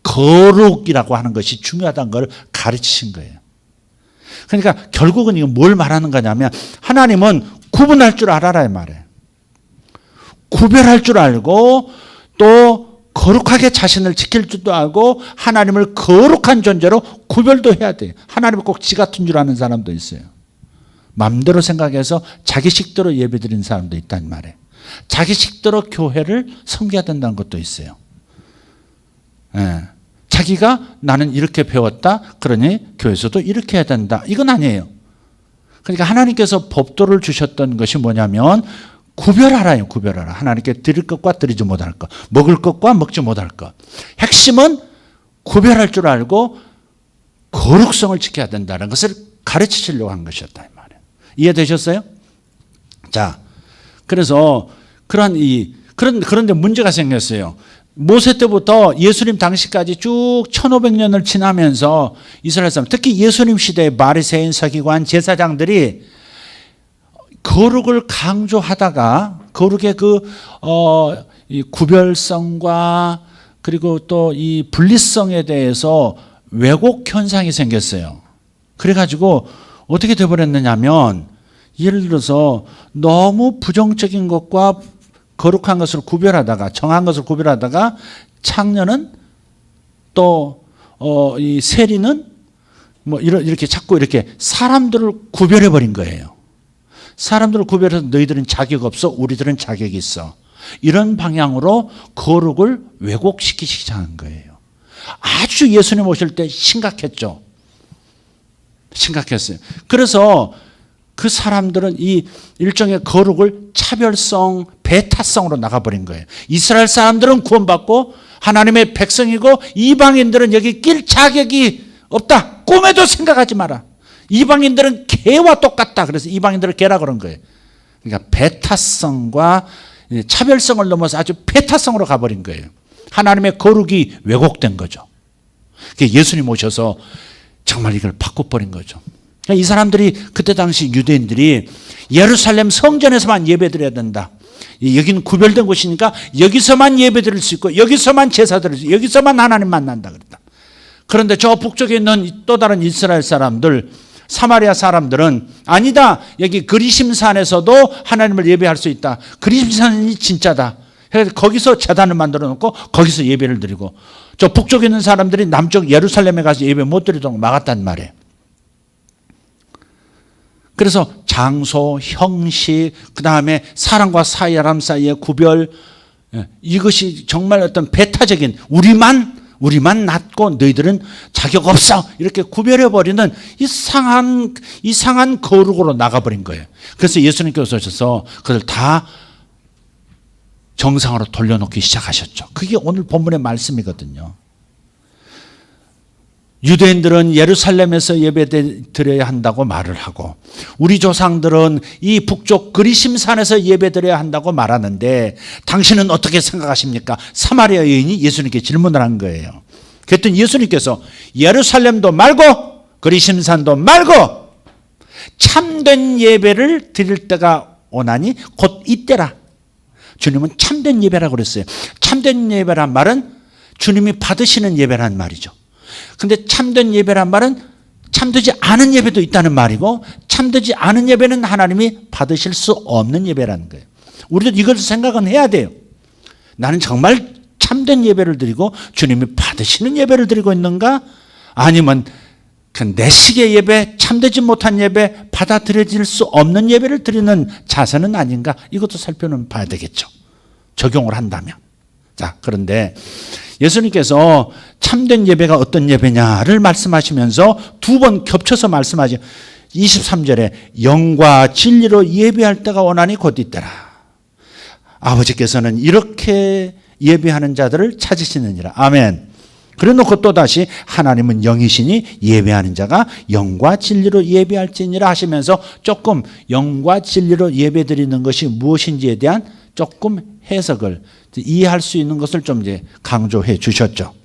거룩이라고 하는 것이 중요하다는 걸 가르치신 거예요. 그러니까 결국은 이거 뭘 말하는 거냐면 하나님은 구분할 줄 알아라 이 말이에요. 구별할 줄 알고 또 거룩하게 자신을 지킬 줄도 알고 하나님을 거룩한 존재로 구별도 해야 돼요. 하나님을 꼭 지 같은 줄 아는 사람도 있어요. 마음대로 생각해서 자기 식대로 예배드리는 사람도 있단 말이에요. 자기 식대로 교회를 섬겨야 된다는 것도 있어요. 예. 자기가 나는 이렇게 배웠다. 그러니 교회에서도 이렇게 해야 된다. 이건 아니에요. 그러니까 하나님께서 법도를 주셨던 것이 뭐냐면 구별하라요. 구별하라. 하나님께 드릴 것과 드리지 못할 것. 먹을 것과 먹지 못할 것. 핵심은 구별할 줄 알고 거룩성을 지켜야 된다는 것을 가르치시려고 한 것이었다. 이 말이에요. 이해되셨어요? 자, 그래서 그런데 문제가 생겼어요. 모세 때부터 예수님 당시까지 쭉 1500년을 지나면서 이스라엘 사람, 특히 예수님 시대의 바리새인, 서기관, 제사장들이 거룩을 강조하다가 거룩의 이 구별성과 그리고 또 이 분리성에 대해서 왜곡 현상이 생겼어요. 그래가지고 어떻게 돼버렸느냐면, 예를 들어서 너무 부정적인 것과 거룩한 것을 구별하다가, 정한 것을 구별하다가, 창녀는 또 이 세리는 뭐 이렇게 자꾸 이렇게 사람들을 구별해 버린 거예요. 사람들을 구별해서 너희들은 자격 없어, 우리들은 자격이 있어. 이런 방향으로 거룩을 왜곡시키기 시작한 거예요. 아주 예수님 오실 때 심각했죠. 심각했어요. 그래서 그 사람들은 이 일종의 거룩을 차별성, 배타성으로 나가버린 거예요. 이스라엘 사람들은 구원받고 하나님의 백성이고 이방인들은 여기 낄 자격이 없다. 꿈에도 생각하지 마라. 이방인들은 개와 똑같다. 그래서 이방인들을 개라 그런 거예요. 그러니까 배타성과 차별성을 넘어서 아주 배타성으로 가버린 거예요. 하나님의 거룩이 왜곡된 거죠. 예수님 오셔서 정말 이걸 바꿔버린 거죠. 이 사람들이 그때 당시 유대인들이 예루살렘 성전에서만 예배드려야 된다. 여기는 구별된 곳이니까 여기서만 예배드릴 수 있고 여기서만 제사 드릴 수 있고 여기서만 하나님 만난다 그랬다. 그런데 저 북쪽에 있는 또 다른 이스라엘 사람들, 사마리아 사람들은 아니다. 여기 그리심산에서도 하나님을 예배할 수 있다. 그리심산이 진짜다. 그래서 거기서 제단을 만들어 놓고 거기서 예배를 드리고, 저 북쪽에 있는 사람들이 남쪽 예루살렘에 가서 예배 못 드리도록 막았단 말이에요. 그래서 장소, 형식, 그 다음에 사람과 사람 사이의 구별, 이것이 정말 어떤 배타적인 우리만 낫고 너희들은 자격 없어 이렇게 구별해버리는 이상한 거룩으로 나가버린 거예요. 그래서 예수님께서 오셔서 그들 다 정상으로 돌려놓기 시작하셨죠. 그게 오늘 본문의 말씀이거든요. 유대인들은 예루살렘에서 예배드려야 한다고 말을 하고, 우리 조상들은 이 북쪽 그리심산에서 예배드려야 한다고 말하는데 당신은 어떻게 생각하십니까? 사마리아 여인이 예수님께 질문을 한 거예요. 그랬더니 예수님께서 예루살렘도 말고 그리심산도 말고 참된 예배를 드릴 때가 오나니 곧 이때라. 주님은 참된 예배라고 그랬어요. 참된 예배란 말은 주님이 받으시는 예배란 말이죠. 근데 참된 예배란 말은 참되지 않은 예배도 있다는 말이고, 참되지 않은 예배는 하나님이 받으실 수 없는 예배라는 거예요. 우리도 이걸 생각은 해야 돼요. 나는 정말 참된 예배를 드리고 주님이 받으시는 예배를 드리고 있는가? 아니면 그 내식의 예배, 참되지 못한 예배, 받아들여질 수 없는 예배를 드리는 자세는 아닌가? 이것도 살펴봐야 되겠죠. 적용을 한다면. 자, 그런데 예수님께서 참된 예배가 어떤 예배냐를 말씀하시면서 두 번 겹쳐서 말씀하죠. 23절에 영과 진리로 예배할 때가 오나니 곧 이때라. 아버지께서는 이렇게 예배하는 자들을 찾으시느니라. 아멘. 그래 놓고 또다시 하나님은 영이시니 예배하는 자가 영과 진리로 예배할지니라 하시면서 조금 영과 진리로 예배드리는 것이 무엇인지에 대한 조금 해석을 이해할 수 있는 것을 좀 이제 강조해 주셨죠.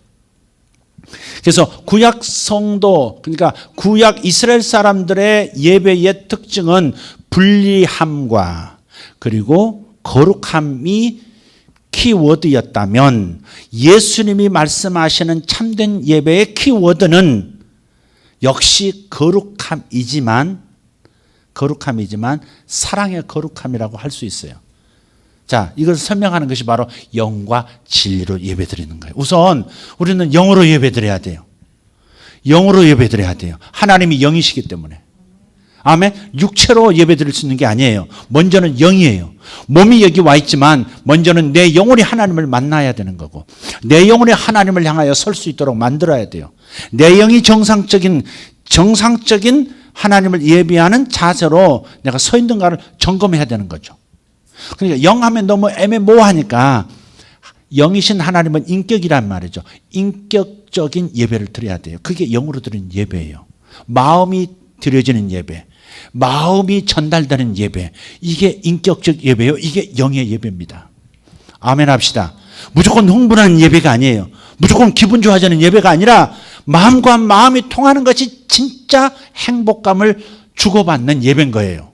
그래서 구약 성도, 그러니까 구약 이스라엘 사람들의 예배의 특징은 분리함과 그리고 거룩함이 키워드였다면, 예수님이 말씀하시는 참된 예배의 키워드는 역시 거룩함이지만 사랑의 거룩함이라고 할 수 있어요. 자, 이걸 설명하는 것이 바로 영과 진리로 예배드리는 거예요. 우선 우리는 영으로 예배드려야 돼요. 영으로 예배드려야 돼요. 하나님이 영이시기 때문에. 아멘. 육체로 예배드릴 수 있는 게 아니에요. 먼저는 영이에요. 몸이 여기 와 있지만 먼저는 내 영혼이 하나님을 만나야 되는 거고, 내 영혼이 하나님을 향하여 설 수 있도록 만들어야 돼요. 내 영이 정상적인 하나님을 예배하는 자세로 내가 서 있는가를 점검해야 되는 거죠. 그러니까 영하면 너무 애매모호하니까 영이신 하나님은 인격이란 말이죠. 인격적인 예배를 드려야 돼요. 그게 영으로 드리는 예배예요. 마음이 드려지는 예배, 마음이 전달되는 예배, 이게 인격적 예배요. 이게 영의 예배입니다. 아멘 합시다. 무조건 흥분하는 예배가 아니에요. 무조건 기분 좋아지는 예배가 아니라 마음과 마음이 통하는 것이 진짜 행복감을 주고받는 예배인 거예요.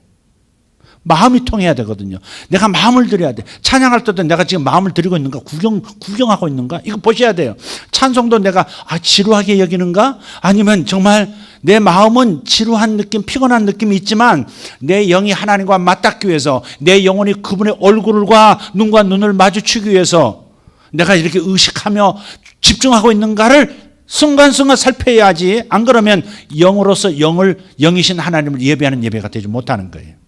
마음이 통해야 되거든요. 내가 마음을 드려야 돼. 찬양할 때도 내가 지금 마음을 드리고 있는가? 구경하고 있는가? 이거 보셔야 돼요. 찬송도 내가 지루하게 여기는가? 아니면 정말 내 마음은 지루한 느낌, 피곤한 느낌이 있지만 내 영이 하나님과 맞닿기 위해서, 내 영혼이 그분의 얼굴과 눈과 눈을 마주치기 위해서 내가 이렇게 의식하며 집중하고 있는가를 순간순간 살펴야지. 안 그러면 영으로서 영이신 하나님을 예배하는 예배가 되지 못하는 거예요.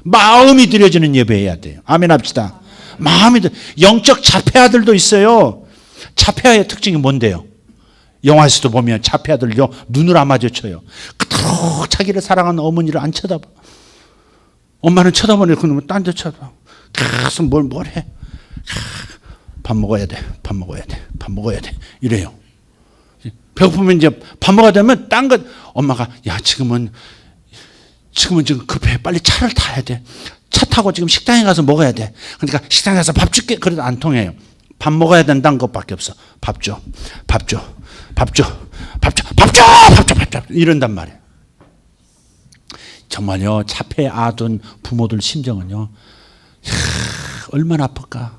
마음이 드려지는 예배해야 돼요. 아멘 합시다. 영적 자폐아들도 있어요. 자폐아의 특징이 뭔데요? 영화에서도 보면 자폐아들요, 눈을 안 마주쳐요. 그토록 자기를 사랑하는 어머니를 안 쳐다봐. 엄마는 쳐다보니 그놈은 딴 데 쳐다봐. 계속 뭘 해. 밥 먹어야 돼. 이래요. 배고프면 이제 밥 먹어야 되면 딴 것, 엄마가 지금은 지금 급해. 빨리 차를 타야 돼. 차 타고 지금 식당에 가서 먹어야 돼. 그러니까 식당에 가서 밥 줄게. 그래도 안 통해요. 밥 먹어야 된다는 것밖에 없어. 밥 줘. 이런단 말이에요. 정말요, 자폐 아둔 부모들 심정은요, 얼마나 아플까.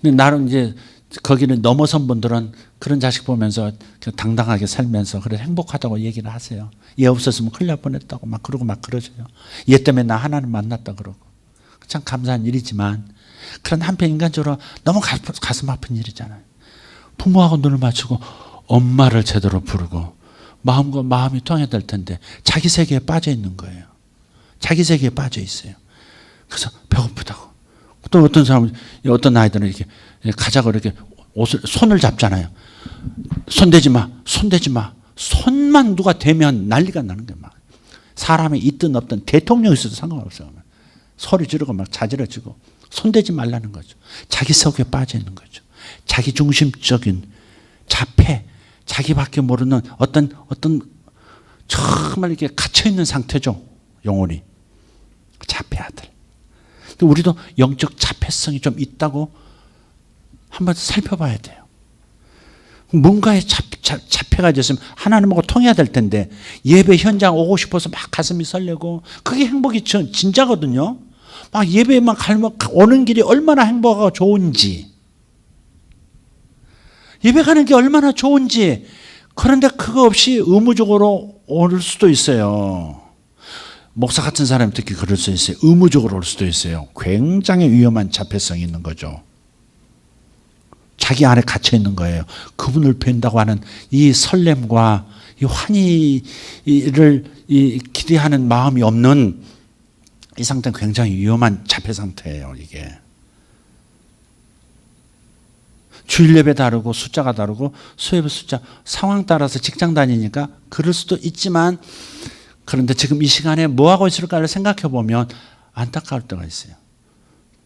근데 나름 이제 거기를 넘어선 분들은 그런 자식 보면서 당당하게 살면서 그래 행복하다고 얘기를 하세요. 얘 없었으면 큰일 날 뻔했다고 막 그러져요. 얘 때문에 나 하나님 만났다 그러고. 참 감사한 일이지만 그런 한편 인간적으로 너무 가슴 아픈 일이잖아요. 부모하고 눈을 맞추고 엄마를 제대로 부르고 마음과 마음이 통해야 될 텐데 자기 세계에 빠져 있는 거예요. 자기 세계에 빠져 있어요. 그래서 배고프다고. 또 어떤 사람은, 어떤 아이들은 이렇게 가자고 이렇게 손을 잡잖아요. 손대지 마. 손만 누가 대면 난리가 나는 거예요. 막. 사람이 있든 없든 대통령이 있어도 상관없어요. 소리 지르고 막 자지러지고 손대지 말라는 거죠. 자기 속에 빠져 있는 거죠. 자기 중심적인 자폐, 자기밖에 모르는 어떤 정말 이렇게 갇혀 있는 상태죠. 영혼이. 자폐아들. 우리도 영적 자폐성이 좀 있다고 한번 살펴봐야 돼요. 뭔가에 자폐가 있으면 하나님하고 통해야 될 텐데 예배 현장 오고 싶어서 막 가슴이 설레고 그게 행복이 진짜거든요. 막 예배만 오는 길이 얼마나 행복하고 좋은지, 예배 가는 게 얼마나 좋은지. 그런데 그거 없이 의무적으로 올 수도 있어요. 목사 같은 사람이 특히 그럴 수 있어요. 의무적으로 올 수도 있어요. 굉장히 위험한 자폐성이 있는 거죠. 자기 안에 갇혀 있는 거예요. 그분을 뵌다고 하는 이 설렘과 이 환희를 기대하는 마음이 없는 이 상태는 굉장히 위험한 자폐 상태예요. 이게 주일 예배 다르고 숫자가 다르고 수예배 숫자 상황 따라서 직장 다니니까 그럴 수도 있지만, 그런데 지금 이 시간에 뭐 하고 있을까를 생각해 보면 안타까울 때가 있어요.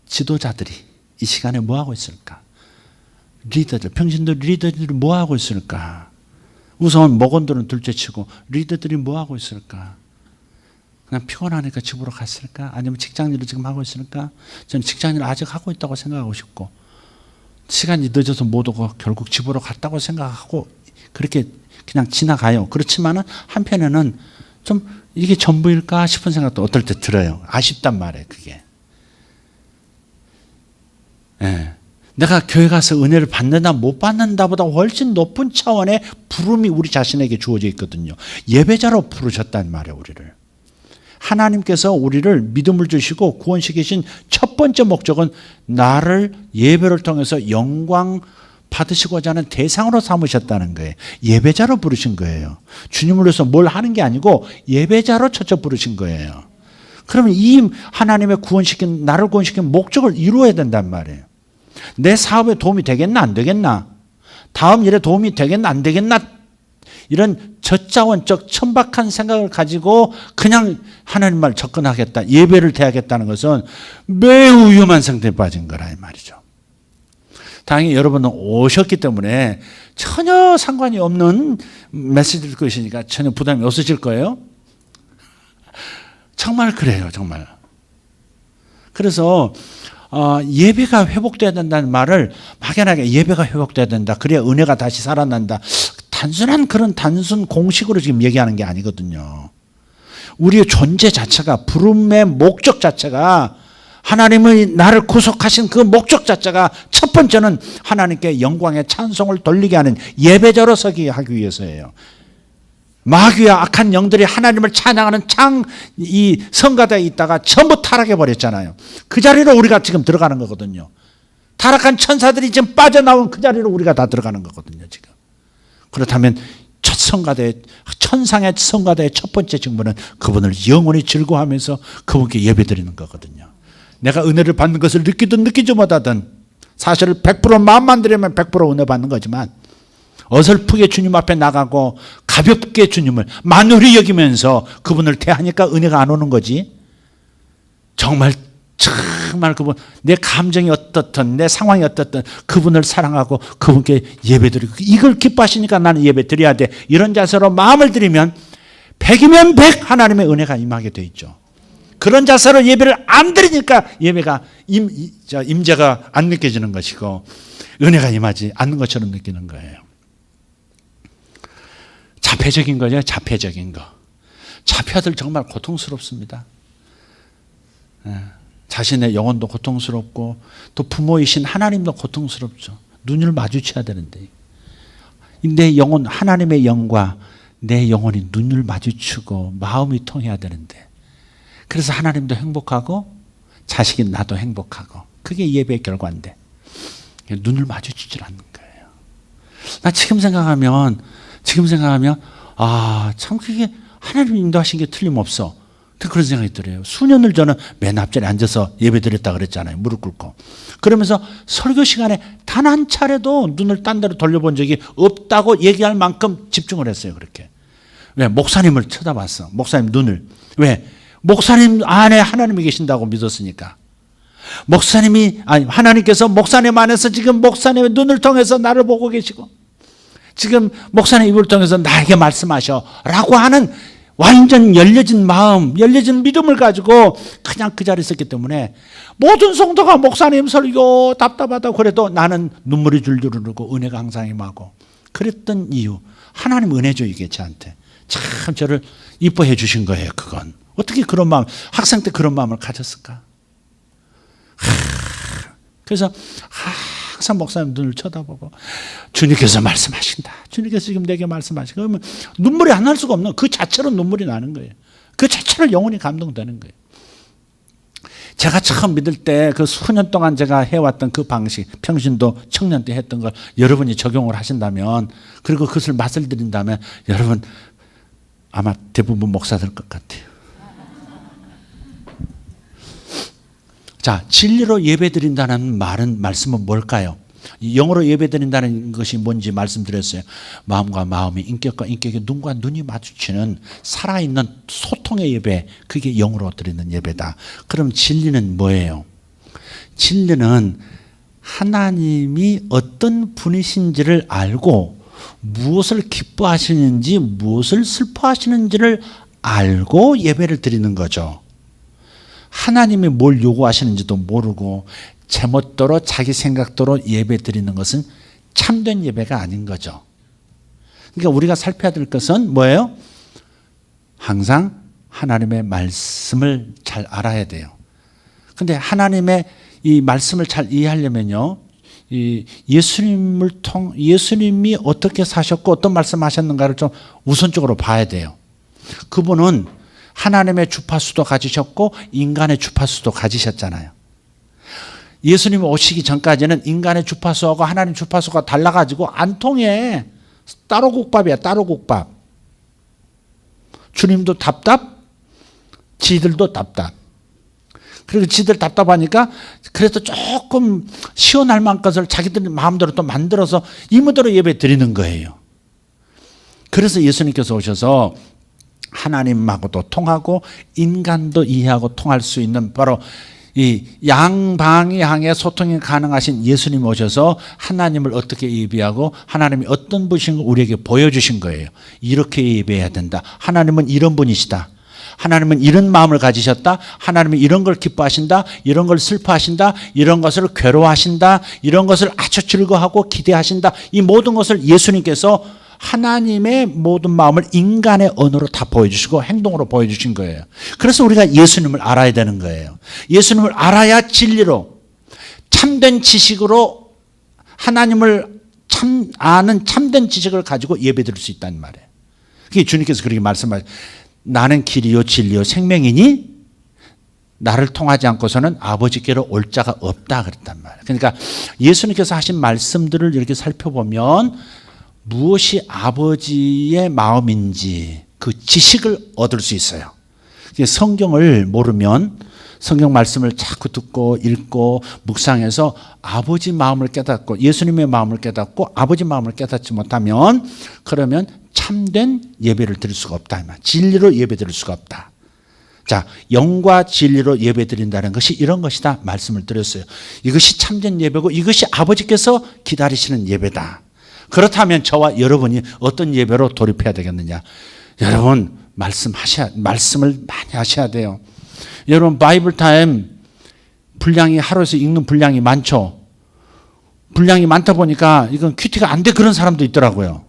지도자들이 이 시간에 뭐 하고 있을까? 리더들, 평신도 리더들이 뭐 하고 있을까? 우선 목원들은 둘째치고 리더들이 뭐 하고 있을까? 그냥 피곤하니까 집으로 갔을까? 아니면 직장일을 지금 하고 있을까? 저는 직장일을 아직 하고 있다고 생각하고 싶고, 시간이 늦어서 못 오고 결국 집으로 갔다고 생각하고 그렇게 그냥 지나가요. 그렇지만은 한편에는 좀 이게 전부일까 싶은 생각도 어떨 때 들어요. 아쉽단 말이에요, 그게. 예. 내가 교회 가서 은혜를 받는다 못 받는다보다 훨씬 높은 차원의 부름이 우리 자신에게 주어져 있거든요. 예배자로 부르셨단 말이에요, 우리를. 하나님께서 우리를 믿음을 주시고 구원시키신 첫 번째 목적은 나를 예배를 통해서 영광 받으시고자 하는 대상으로 삼으셨다는 거예요. 예배자로 부르신 거예요. 주님을 위해서 뭘 하는 게 아니고 예배자로 첫째 부르신 거예요. 그러면 이 하나님의 나를 구원시킨 목적을 이루어야 된단 말이에요. 내 사업에 도움이 되겠나 안 되겠나? 다음 일에 도움이 되겠나 안 되겠나? 이런 저자원적 천박한 생각을 가지고 그냥 하나님 말 접근하겠다, 예배를 대하겠다는 것은 매우 위험한 상태에 빠진 거라 이 말이죠. 당연히 여러분은 오셨기 때문에 전혀 상관이 없는 메시지일 것이니까 전혀 부담이 없으실 거예요. 정말 그래요, 정말. 그래서 예배가 회복돼야 된다는 말을 막연하게 예배가 회복돼야 된다. 그래야 은혜가 다시 살아난다. 단순한 그런 단순 공식으로 지금 얘기하는 게 아니거든요. 우리의 존재 자체가, 부름의 목적 자체가, 하나님의 나를 구속하신 그 목적 자체가 첫 번째는 하나님께 영광의 찬송을 돌리게 하는 예배자로 서기 하기 위해서예요. 마귀와 악한 영들이 하나님을 찬양하는 이 성가대에 있다가 전부 타락해 버렸잖아요. 그 자리로 우리가 지금 들어가는 거거든요. 타락한 천사들이 지금 빠져나온 그 자리로 우리가 다 들어가는 거거든요, 지금. 그렇다면 첫 성가대, 천상의 성가대의 첫 번째 직분은 그분을 영원히 즐거워하면서 그분께 예배드리는 거거든요. 내가 은혜를 받는 것을 느끼든 느끼지 못하든, 사실 100% 마음만 들이면 100% 은혜 받는 거지만, 어설프게 주님 앞에 나가고 가볍게 주님을 만홀히 여기면서 그분을 대하니까 은혜가 안 오는 거지. 정말 그분, 내 감정이 어떻든 내 상황이 어떻든 그분을 사랑하고 그분께 예배드리고, 이걸 기뻐하시니까 나는 예배드려야 돼, 이런 자세로 마음을 드리면 100이면 100 하나님의 은혜가 임하게 돼 있죠. 그런 자세로 예배를 안 드리니까 예배가 임재가 안 느껴지는 것이고 은혜가 임하지 않는 것처럼 느끼는 거예요. 자폐적인 거죠. 자폐적인 거. 자폐아들 정말 고통스럽습니다. 자신의 영혼도 고통스럽고 또 부모이신 하나님도 고통스럽죠. 눈을 마주쳐야 되는데, 내 영혼, 하나님의 영과 내 영혼이 눈을 마주치고 마음이 통해야 되는데, 그래서 하나님도 행복하고 자식인 나도 행복하고, 그게 예배의 결과인데 눈을 마주치질 않는 거예요. 나 지금 생각하면 참 그게 하나님 인도하신 게 틀림없어. 그런 생각이 들어요. 수년을 저는 맨 앞자리에 앉아서 예배 드렸다 그랬잖아요. 무릎 꿇고. 그러면서 설교 시간에 단 한 차례도 눈을 딴 데로 돌려본 적이 없다고 얘기할 만큼 집중을 했어요. 그렇게. 왜? 목사님을 쳐다봤어. 목사님 눈을. 왜? 목사님 안에 하나님이 계신다고 믿었으니까. 하나님께서 목사님 안에서 지금 목사님의 눈을 통해서 나를 보고 계시고, 지금 목사님 입을 통해서 나에게 말씀하셔라고 하는 완전 열려진 마음, 열려진 믿음을 가지고 그냥 그 자리에 있었기 때문에 모든 성도가 목사님 설교 답답하다고 그래도 나는 눈물이 줄줄 흐르고 은혜가 항상 임하고 그랬던 이유, 하나님 은혜죠. 이게 저한테 참 저를 이뻐해 주신 거예요. 그건 어떻게 그런 마음, 학생 때 그런 마음을 가졌을까? 그래서 항상 목사님 눈을 쳐다보고 주님께서 말씀하신다. 주님께서 지금 내게 말씀하시고, 그러면 눈물이 안 날 수가 없는, 그 자체로 눈물이 나는 거예요. 그 자체로 영혼이 감동되는 거예요. 제가 처음 믿을 때 그 수년 동안 제가 해왔던 그 방식, 평신도 청년 때 했던 걸 여러분이 적용을 하신다면, 그리고 그것을 맛을 들인다면 여러분 아마 대부분 목사들 것 같아요. 자, 진리로 예배드린다는 말씀은 뭘까요? 영어로 예배드린다는 것이 뭔지 말씀드렸어요. 마음과 마음이, 인격과 인격이 눈과 눈이 마주치는 살아있는 소통의 예배, 그게 영어로 드리는 예배다. 그럼 진리는 뭐예요? 진리는 하나님이 어떤 분이신지를 알고 무엇을 기뻐하시는지 무엇을 슬퍼하시는지를 알고 예배를 드리는 거죠. 하나님이 뭘 요구하시는지도 모르고 제멋대로 자기 생각대로 예배 드리는 것은 참된 예배가 아닌 거죠. 그러니까 우리가 살펴야 될 것은 뭐예요? 항상 하나님의 말씀을 잘 알아야 돼요. 그런데 하나님의 이 말씀을 잘 이해하려면요, 예수님이 어떻게 사셨고 어떤 말씀하셨는가를 좀 우선적으로 봐야 돼요. 그분은 하나님의 주파수도 가지셨고 인간의 주파수도 가지셨잖아요. 예수님이 오시기 전까지는 인간의 주파수하고 하나님 주파수가 달라가지고 안 통해. 따로 국밥이야, 따로 국밥. 주님도 답답, 지들도 답답. 그리고 지들 답답하니까 그래서 조금 시원할 만한 것을 자기들 마음대로 또 만들어서 이모대로 예배 드리는 거예요. 그래서 예수님께서 오셔서 하나님하고도 통하고 인간도 이해하고 통할 수 있는 바로 이 양방향의 소통이 가능하신 예수님 오셔서 하나님을 어떻게 예배하고 하나님이 어떤 분이신 걸 우리에게 보여주신 거예요. 이렇게 예배해야 된다. 하나님은 이런 분이시다. 하나님은 이런 마음을 가지셨다. 하나님은 이런 걸 기뻐하신다. 이런 걸 슬퍼하신다. 이런 것을 괴로워하신다. 이런 것을 아주 즐거워하고 기대하신다. 이 모든 것을 예수님께서 하나님의 모든 마음을 인간의 언어로 다 보여주시고 행동으로 보여주신 거예요. 그래서 우리가 예수님을 알아야 되는 거예요. 예수님을 알아야 진리로 참된 지식으로 하나님을 아는 참된 지식을 가지고 예배드릴 수 있다는 말이에요. 그게 주님께서 그렇게 말씀하셨어요. 나는 길이요 진리요 생명이니 나를 통하지 않고서는 아버지께로 올 자가 없다 그랬단 말이에요. 그러니까 예수님께서 하신 말씀들을 이렇게 살펴보면 무엇이 아버지의 마음인지 그 지식을 얻을 수 있어요. 성경을 모르면 성경 말씀을 자꾸 듣고 읽고 묵상해서 아버지 마음을 깨닫고 예수님의 마음을 깨닫고 아버지 마음을 깨닫지 못하면 그러면 참된 예배를 드릴 수가 없다. 진리로 예배 드릴 수가 없다. 자, 영과 진리로 예배 드린다는 것이 이런 것이다 말씀을 드렸어요. 이것이 참된 예배고 이것이 아버지께서 기다리시는 예배다. 그렇다면 저와 여러분이 어떤 예배로 돌입해야 되겠느냐? 여러분 말씀을 많이 하셔야 돼요. 여러분 바이블 타임 분량이 하루에서 읽는 분량이 많죠. 분량이 많다 보니까 이건 큐티가 안 돼 그런 사람도 있더라고요.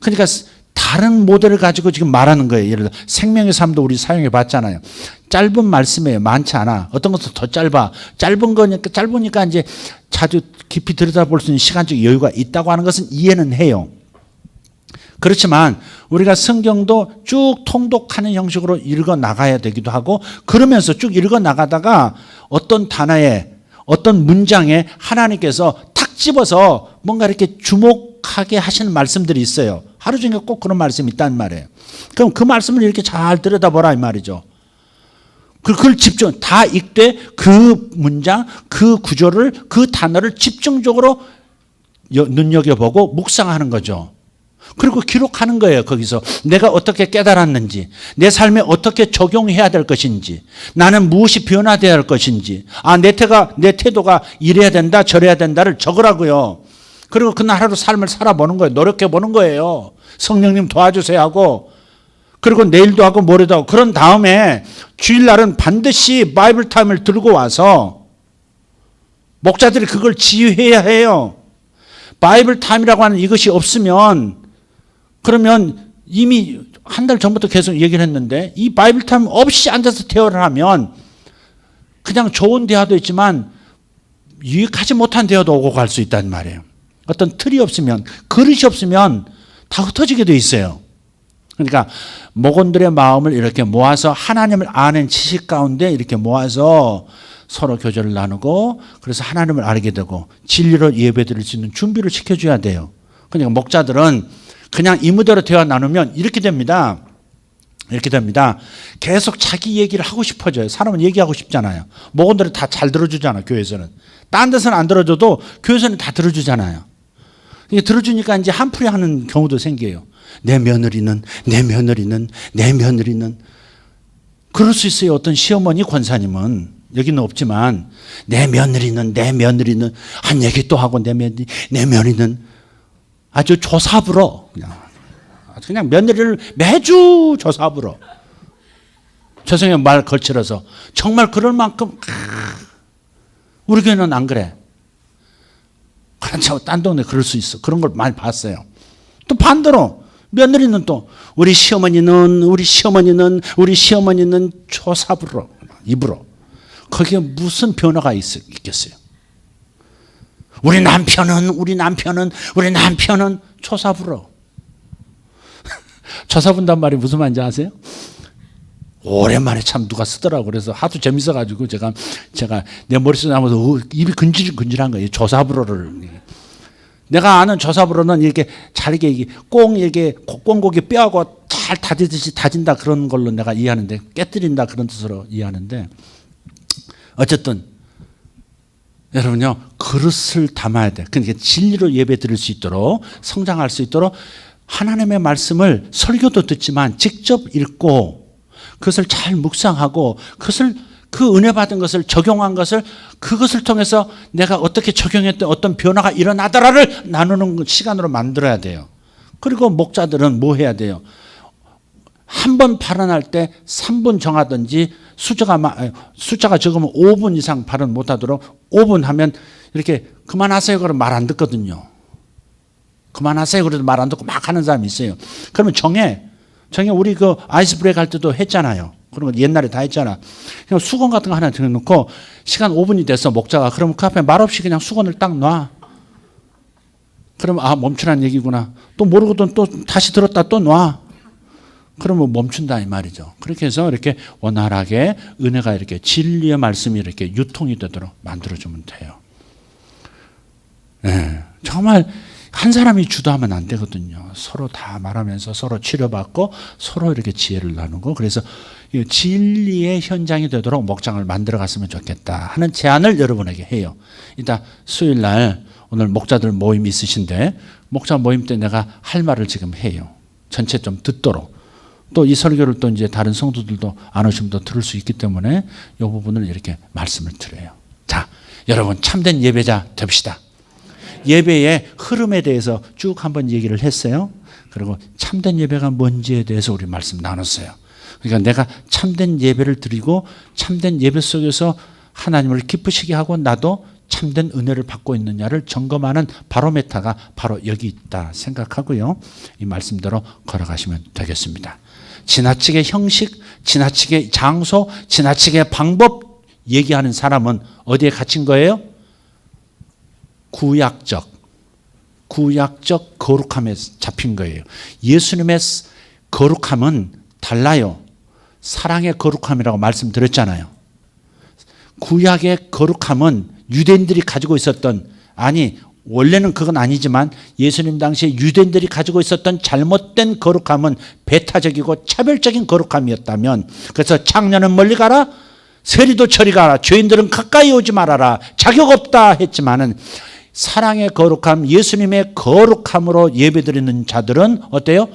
그러니까 다른 모델을 가지고 지금 말하는 거예요. 예를 들어 생명의 삶도 우리 사용해 봤잖아요. 짧은 말씀이에요. 많지 않아. 어떤 것도 더 짧아. 짧으니까 이제 자주 깊이 들여다볼 수 있는 시간적 여유가 있다고 하는 것은 이해는 해요. 그렇지만 우리가 성경도 쭉 통독하는 형식으로 읽어 나가야 되기도 하고 그러면서 쭉 읽어 나가다가 어떤 단어에 어떤 문장에 하나님께서 탁 집어서 뭔가 이렇게 주목하게 하시는 말씀들이 있어요. 하루 종일 꼭 그런 말씀이 있단 말이에요. 그럼 그 말씀을 이렇게 잘 들여다보라 이 말이죠. 그걸 집중 다 읽되 그 문장, 그 구조를 그 단어를 집중적으로 눈여겨보고 묵상하는 거죠. 그리고 기록하는 거예요. 거기서 내가 어떻게 깨달았는지 내 삶에 어떻게 적용해야 될 것인지 나는 무엇이 변화되어야 할 것인지 내 태도가 이래야 된다 저래야 된다를 적으라고요. 그리고 그날 하루 삶을 살아보는 거예요. 노력해 보는 거예요. 성령님 도와주세요 하고 그리고 내일도 하고 모레도 하고 그런 다음에 주일날은 반드시 바이블 타임을 들고 와서 목자들이 그걸 지휘해야 해요. 바이블 타임이라고 하는 이것이 없으면 그러면 이미 한 달 전부터 계속 얘기를 했는데 이 바이블 타임 없이 앉아서 대화를 하면 그냥 좋은 대화도 있지만 유익하지 못한 대화도 오고 갈 수 있단 말이에요. 어떤 틀이 없으면 그릇이 없으면 다 흩어지게 돼 있어요. 그러니까 목원들의 마음을 이렇게 모아서 하나님을 아는 지식 가운데 이렇게 모아서 서로 교제를 나누고 그래서 하나님을 알게 되고 진리로 예배드릴 수 있는 준비를 시켜줘야 돼요. 그러니까 목자들은 그냥 이무대로 대화 나누면 이렇게 됩니다. 이렇게 됩니다. 계속 자기 얘기를 하고 싶어져요. 사람은 얘기하고 싶잖아요. 목원들은 다 잘 들어주잖아요. 교회에서는. 딴 데서는 안 들어줘도 교회에서는 다 들어주잖아요. 이게 들어주니까 이제 한풀이 하는 경우도 생겨요. 내 며느리는 그럴 수 있어요. 어떤 시어머니 권사님은 여기는 없지만 내 며느리는 한 얘기 또 하고 내 며느리는 아주 조사부러 그냥 며느리를 매주 조사부러 죄송해요 말 거칠어서 정말 그럴 만큼 우리 교회는 안 그래. 그렇죠. 딴 동네 그럴 수 있어. 그런 걸 많이 봤어요. 또 반대로 며느리는 또 우리 시어머니는 조사부러 입으로 거기에 무슨 변화가 있겠어요. 우리 남편은 조사부러 조사분단 말이 무슨 말인지 아세요? 오랜만에 참 누가 쓰더라고. 그래서 하도 재밌어가지고 제가 내 머릿속에 나면서 입이 근질근질한 거예요. 조사부러를. 내가 아는 조사부러는 이렇게 잘게 꽁 이렇게 꽁고기 뼈하고 잘 다지듯이 다진다 그런 걸로 내가 이해하는데 깨뜨린다 그런 뜻으로 이해하는데 어쨌든 여러분요 그릇을 담아야 돼. 그러니까 진리로 예배 드릴 수 있도록 성장할 수 있도록 하나님의 말씀을 설교도 듣지만 직접 읽고 그것을 잘 묵상하고 그것을 그 은혜 받은 것을 적용한 것을 그것을 통해서 내가 어떻게 적용했던 어떤 변화가 일어나더라를 나누는 시간으로 만들어야 돼요. 그리고 목자들은 뭐 해야 돼요? 한 번 발언할 때 3분 정하든지 숫자가 적으면 5분 이상 발언 못하도록 5분 하면 이렇게 그만하세요 그러면 말 안 듣거든요. 그만하세요 그래도 말 안 듣고 막 하는 사람이 있어요. 그러면 정해 우리 그 아이스 브레이크 할 때도 했잖아요. 그런 거 옛날에 다 했잖아. 그냥 수건 같은 거 하나 들여놓고 시간 5분이 됐어 목자가. 그러면 그 앞에 말없이 그냥 수건을 딱 놔. 그러면 멈추라는 얘기구나. 또 모르고도 또 다시 들었다 또 놔. 그러면 멈춘다 이 말이죠. 그렇게 해서 이렇게 원활하게 은혜가 이렇게 진리의 말씀이 이렇게 유통이 되도록 만들어주면 돼요. 네, 정말 한 사람이 주도하면 안 되거든요. 서로 다 말하면서 서로 치료받고 서로 이렇게 지혜를 나누고 그래서 진리의 현장이 되도록 목장을 만들어 갔으면 좋겠다 하는 제안을 여러분에게 해요. 이따 수요일 날 오늘 목자들 모임 있으신데 목자 모임 때 내가 할 말을 지금 해요. 전체 좀 듣도록. 또 이 설교를 또 이제 다른 성도들도 안 오시면 더 들을 수 있기 때문에 이 부분을 이렇게 말씀을 드려요. 자, 여러분 참된 예배자 됩시다. 예배의 흐름에 대해서 쭉 한번 얘기를 했어요. 그리고 참된 예배가 뭔지에 대해서 우리 말씀 나눴어요. 그러니까 내가 참된 예배를 드리고 참된 예배 속에서 하나님을 기쁘시게 하고 나도 참된 은혜를 받고 있느냐를 점검하는 바로메타가 바로 여기 있다 생각하고요. 이 말씀대로 걸어가시면 되겠습니다. 지나치게 형식, 지나치게 장소, 지나치게 방법 얘기하는 사람은 어디에 갇힌 거예요? 구약적 거룩함에 잡힌 거예요. 예수님의 거룩함은 달라요. 사랑의 거룩함이라고 말씀드렸잖아요. 구약의 거룩함은 유대인들이 가지고 있었던 원래는 그건 아니지만 예수님 당시에 유대인들이 가지고 있었던 잘못된 거룩함은 배타적이고 차별적인 거룩함이었다면 그래서 창녀는 멀리 가라 세리도 저리 가라 죄인들은 가까이 오지 말아라 자격 없다 했지만은 사랑의 거룩함 예수님의 거룩함으로 예배드리는 자들은 어때요?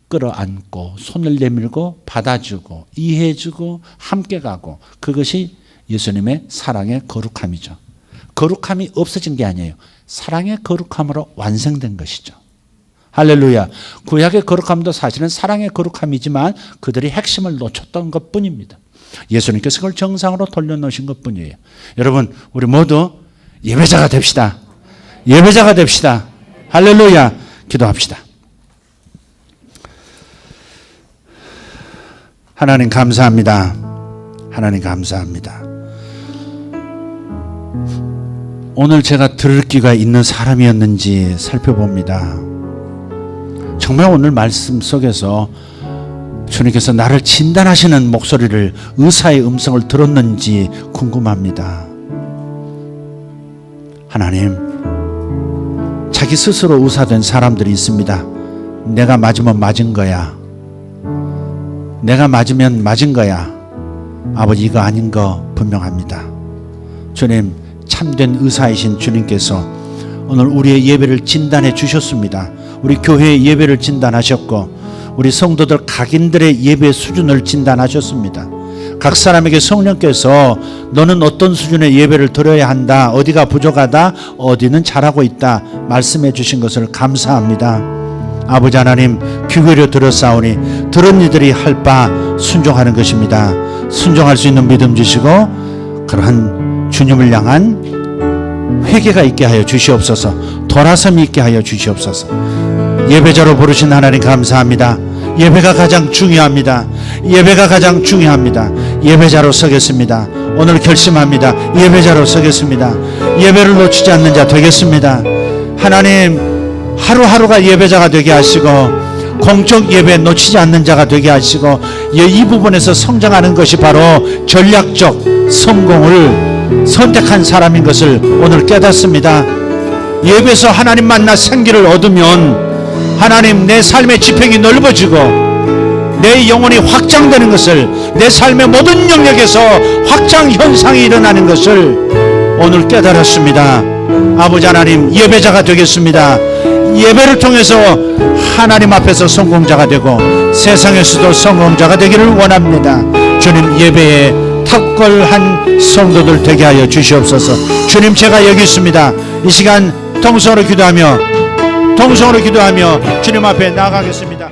끌어안고 손을 내밀고 받아주고 이해해주고 함께 가고 그것이 예수님의 사랑의 거룩함이죠. 거룩함이 없어진 게 아니에요. 사랑의 거룩함으로 완성된 것이죠. 할렐루야. 구약의 거룩함도 사실은 사랑의 거룩함이지만 그들이 핵심을 놓쳤던 것뿐입니다. 예수님께서 그걸 정상으로 돌려놓으신 것뿐이에요. 여러분 우리 모두 예배자가 됩시다. 예배자가 됩시다. 할렐루야. 기도합시다. 하나님 감사합니다. 하나님 감사합니다. 오늘 제가 들을 기가 있는 사람이었는지 살펴봅니다. 정말 오늘 말씀 속에서 주님께서 나를 진단하시는 목소리를 의사의 음성을 들었는지 궁금합니다. 하나님, 자기 스스로 의사된 사람들이 있습니다. 내가 맞으면 맞은 거야. 내가 맞으면 맞은 거야. 아버지 이거 아닌 거 분명합니다. 주님, 참된 의사이신 주님께서 오늘 우리의 예배를 진단해 주셨습니다. 우리 교회의 예배를 진단하셨고 우리 성도들 각인들의 예배 수준을 진단하셨습니다. 각 사람에게 성령께서 너는 어떤 수준의 예배를 드려야 한다, 어디가 부족하다, 어디는 잘하고 있다 말씀해 주신 것을 감사합니다. 아버지 하나님, 귀 기울여 들었사오니 들은 이들이 할 바 순종하는 것입니다. 순종할 수 있는 믿음 주시고 그러한 주님을 향한 회개가 있게 하여 주시옵소서. 돌아섬이 있게 하여 주시옵소서. 예배자로 부르신 하나님 감사합니다. 예배가 가장 중요합니다. 예배가 가장 중요합니다. 예배자로 서겠습니다. 오늘 결심합니다. 예배자로 서겠습니다. 예배를 놓치지 않는 자 되겠습니다. 하나님, 하루하루가 예배자가 되게 하시고 공적 예배 놓치지 않는 자가 되게 하시고 이 부분에서 성장하는 것이 바로 전략적 성공을 선택한 사람인 것을 오늘 깨닫습니다. 예배에서 하나님 만나 생기를 얻으면 하나님, 내 삶의 지평이 넓어지고 내 영혼이 확장되는 것을, 내 삶의 모든 영역에서 확장 현상이 일어나는 것을 오늘 깨달았습니다. 아버지 하나님, 예배자가 되겠습니다. 예배를 통해서 하나님 앞에서 성공자가 되고 세상에서도 성공자가 되기를 원합니다. 주님, 예배에 탁월한 성도들 되게 하여 주시옵소서. 주님, 제가 여기 있습니다. 이 시간 통성으로 기도하며 주님 앞에 나아가겠습니다.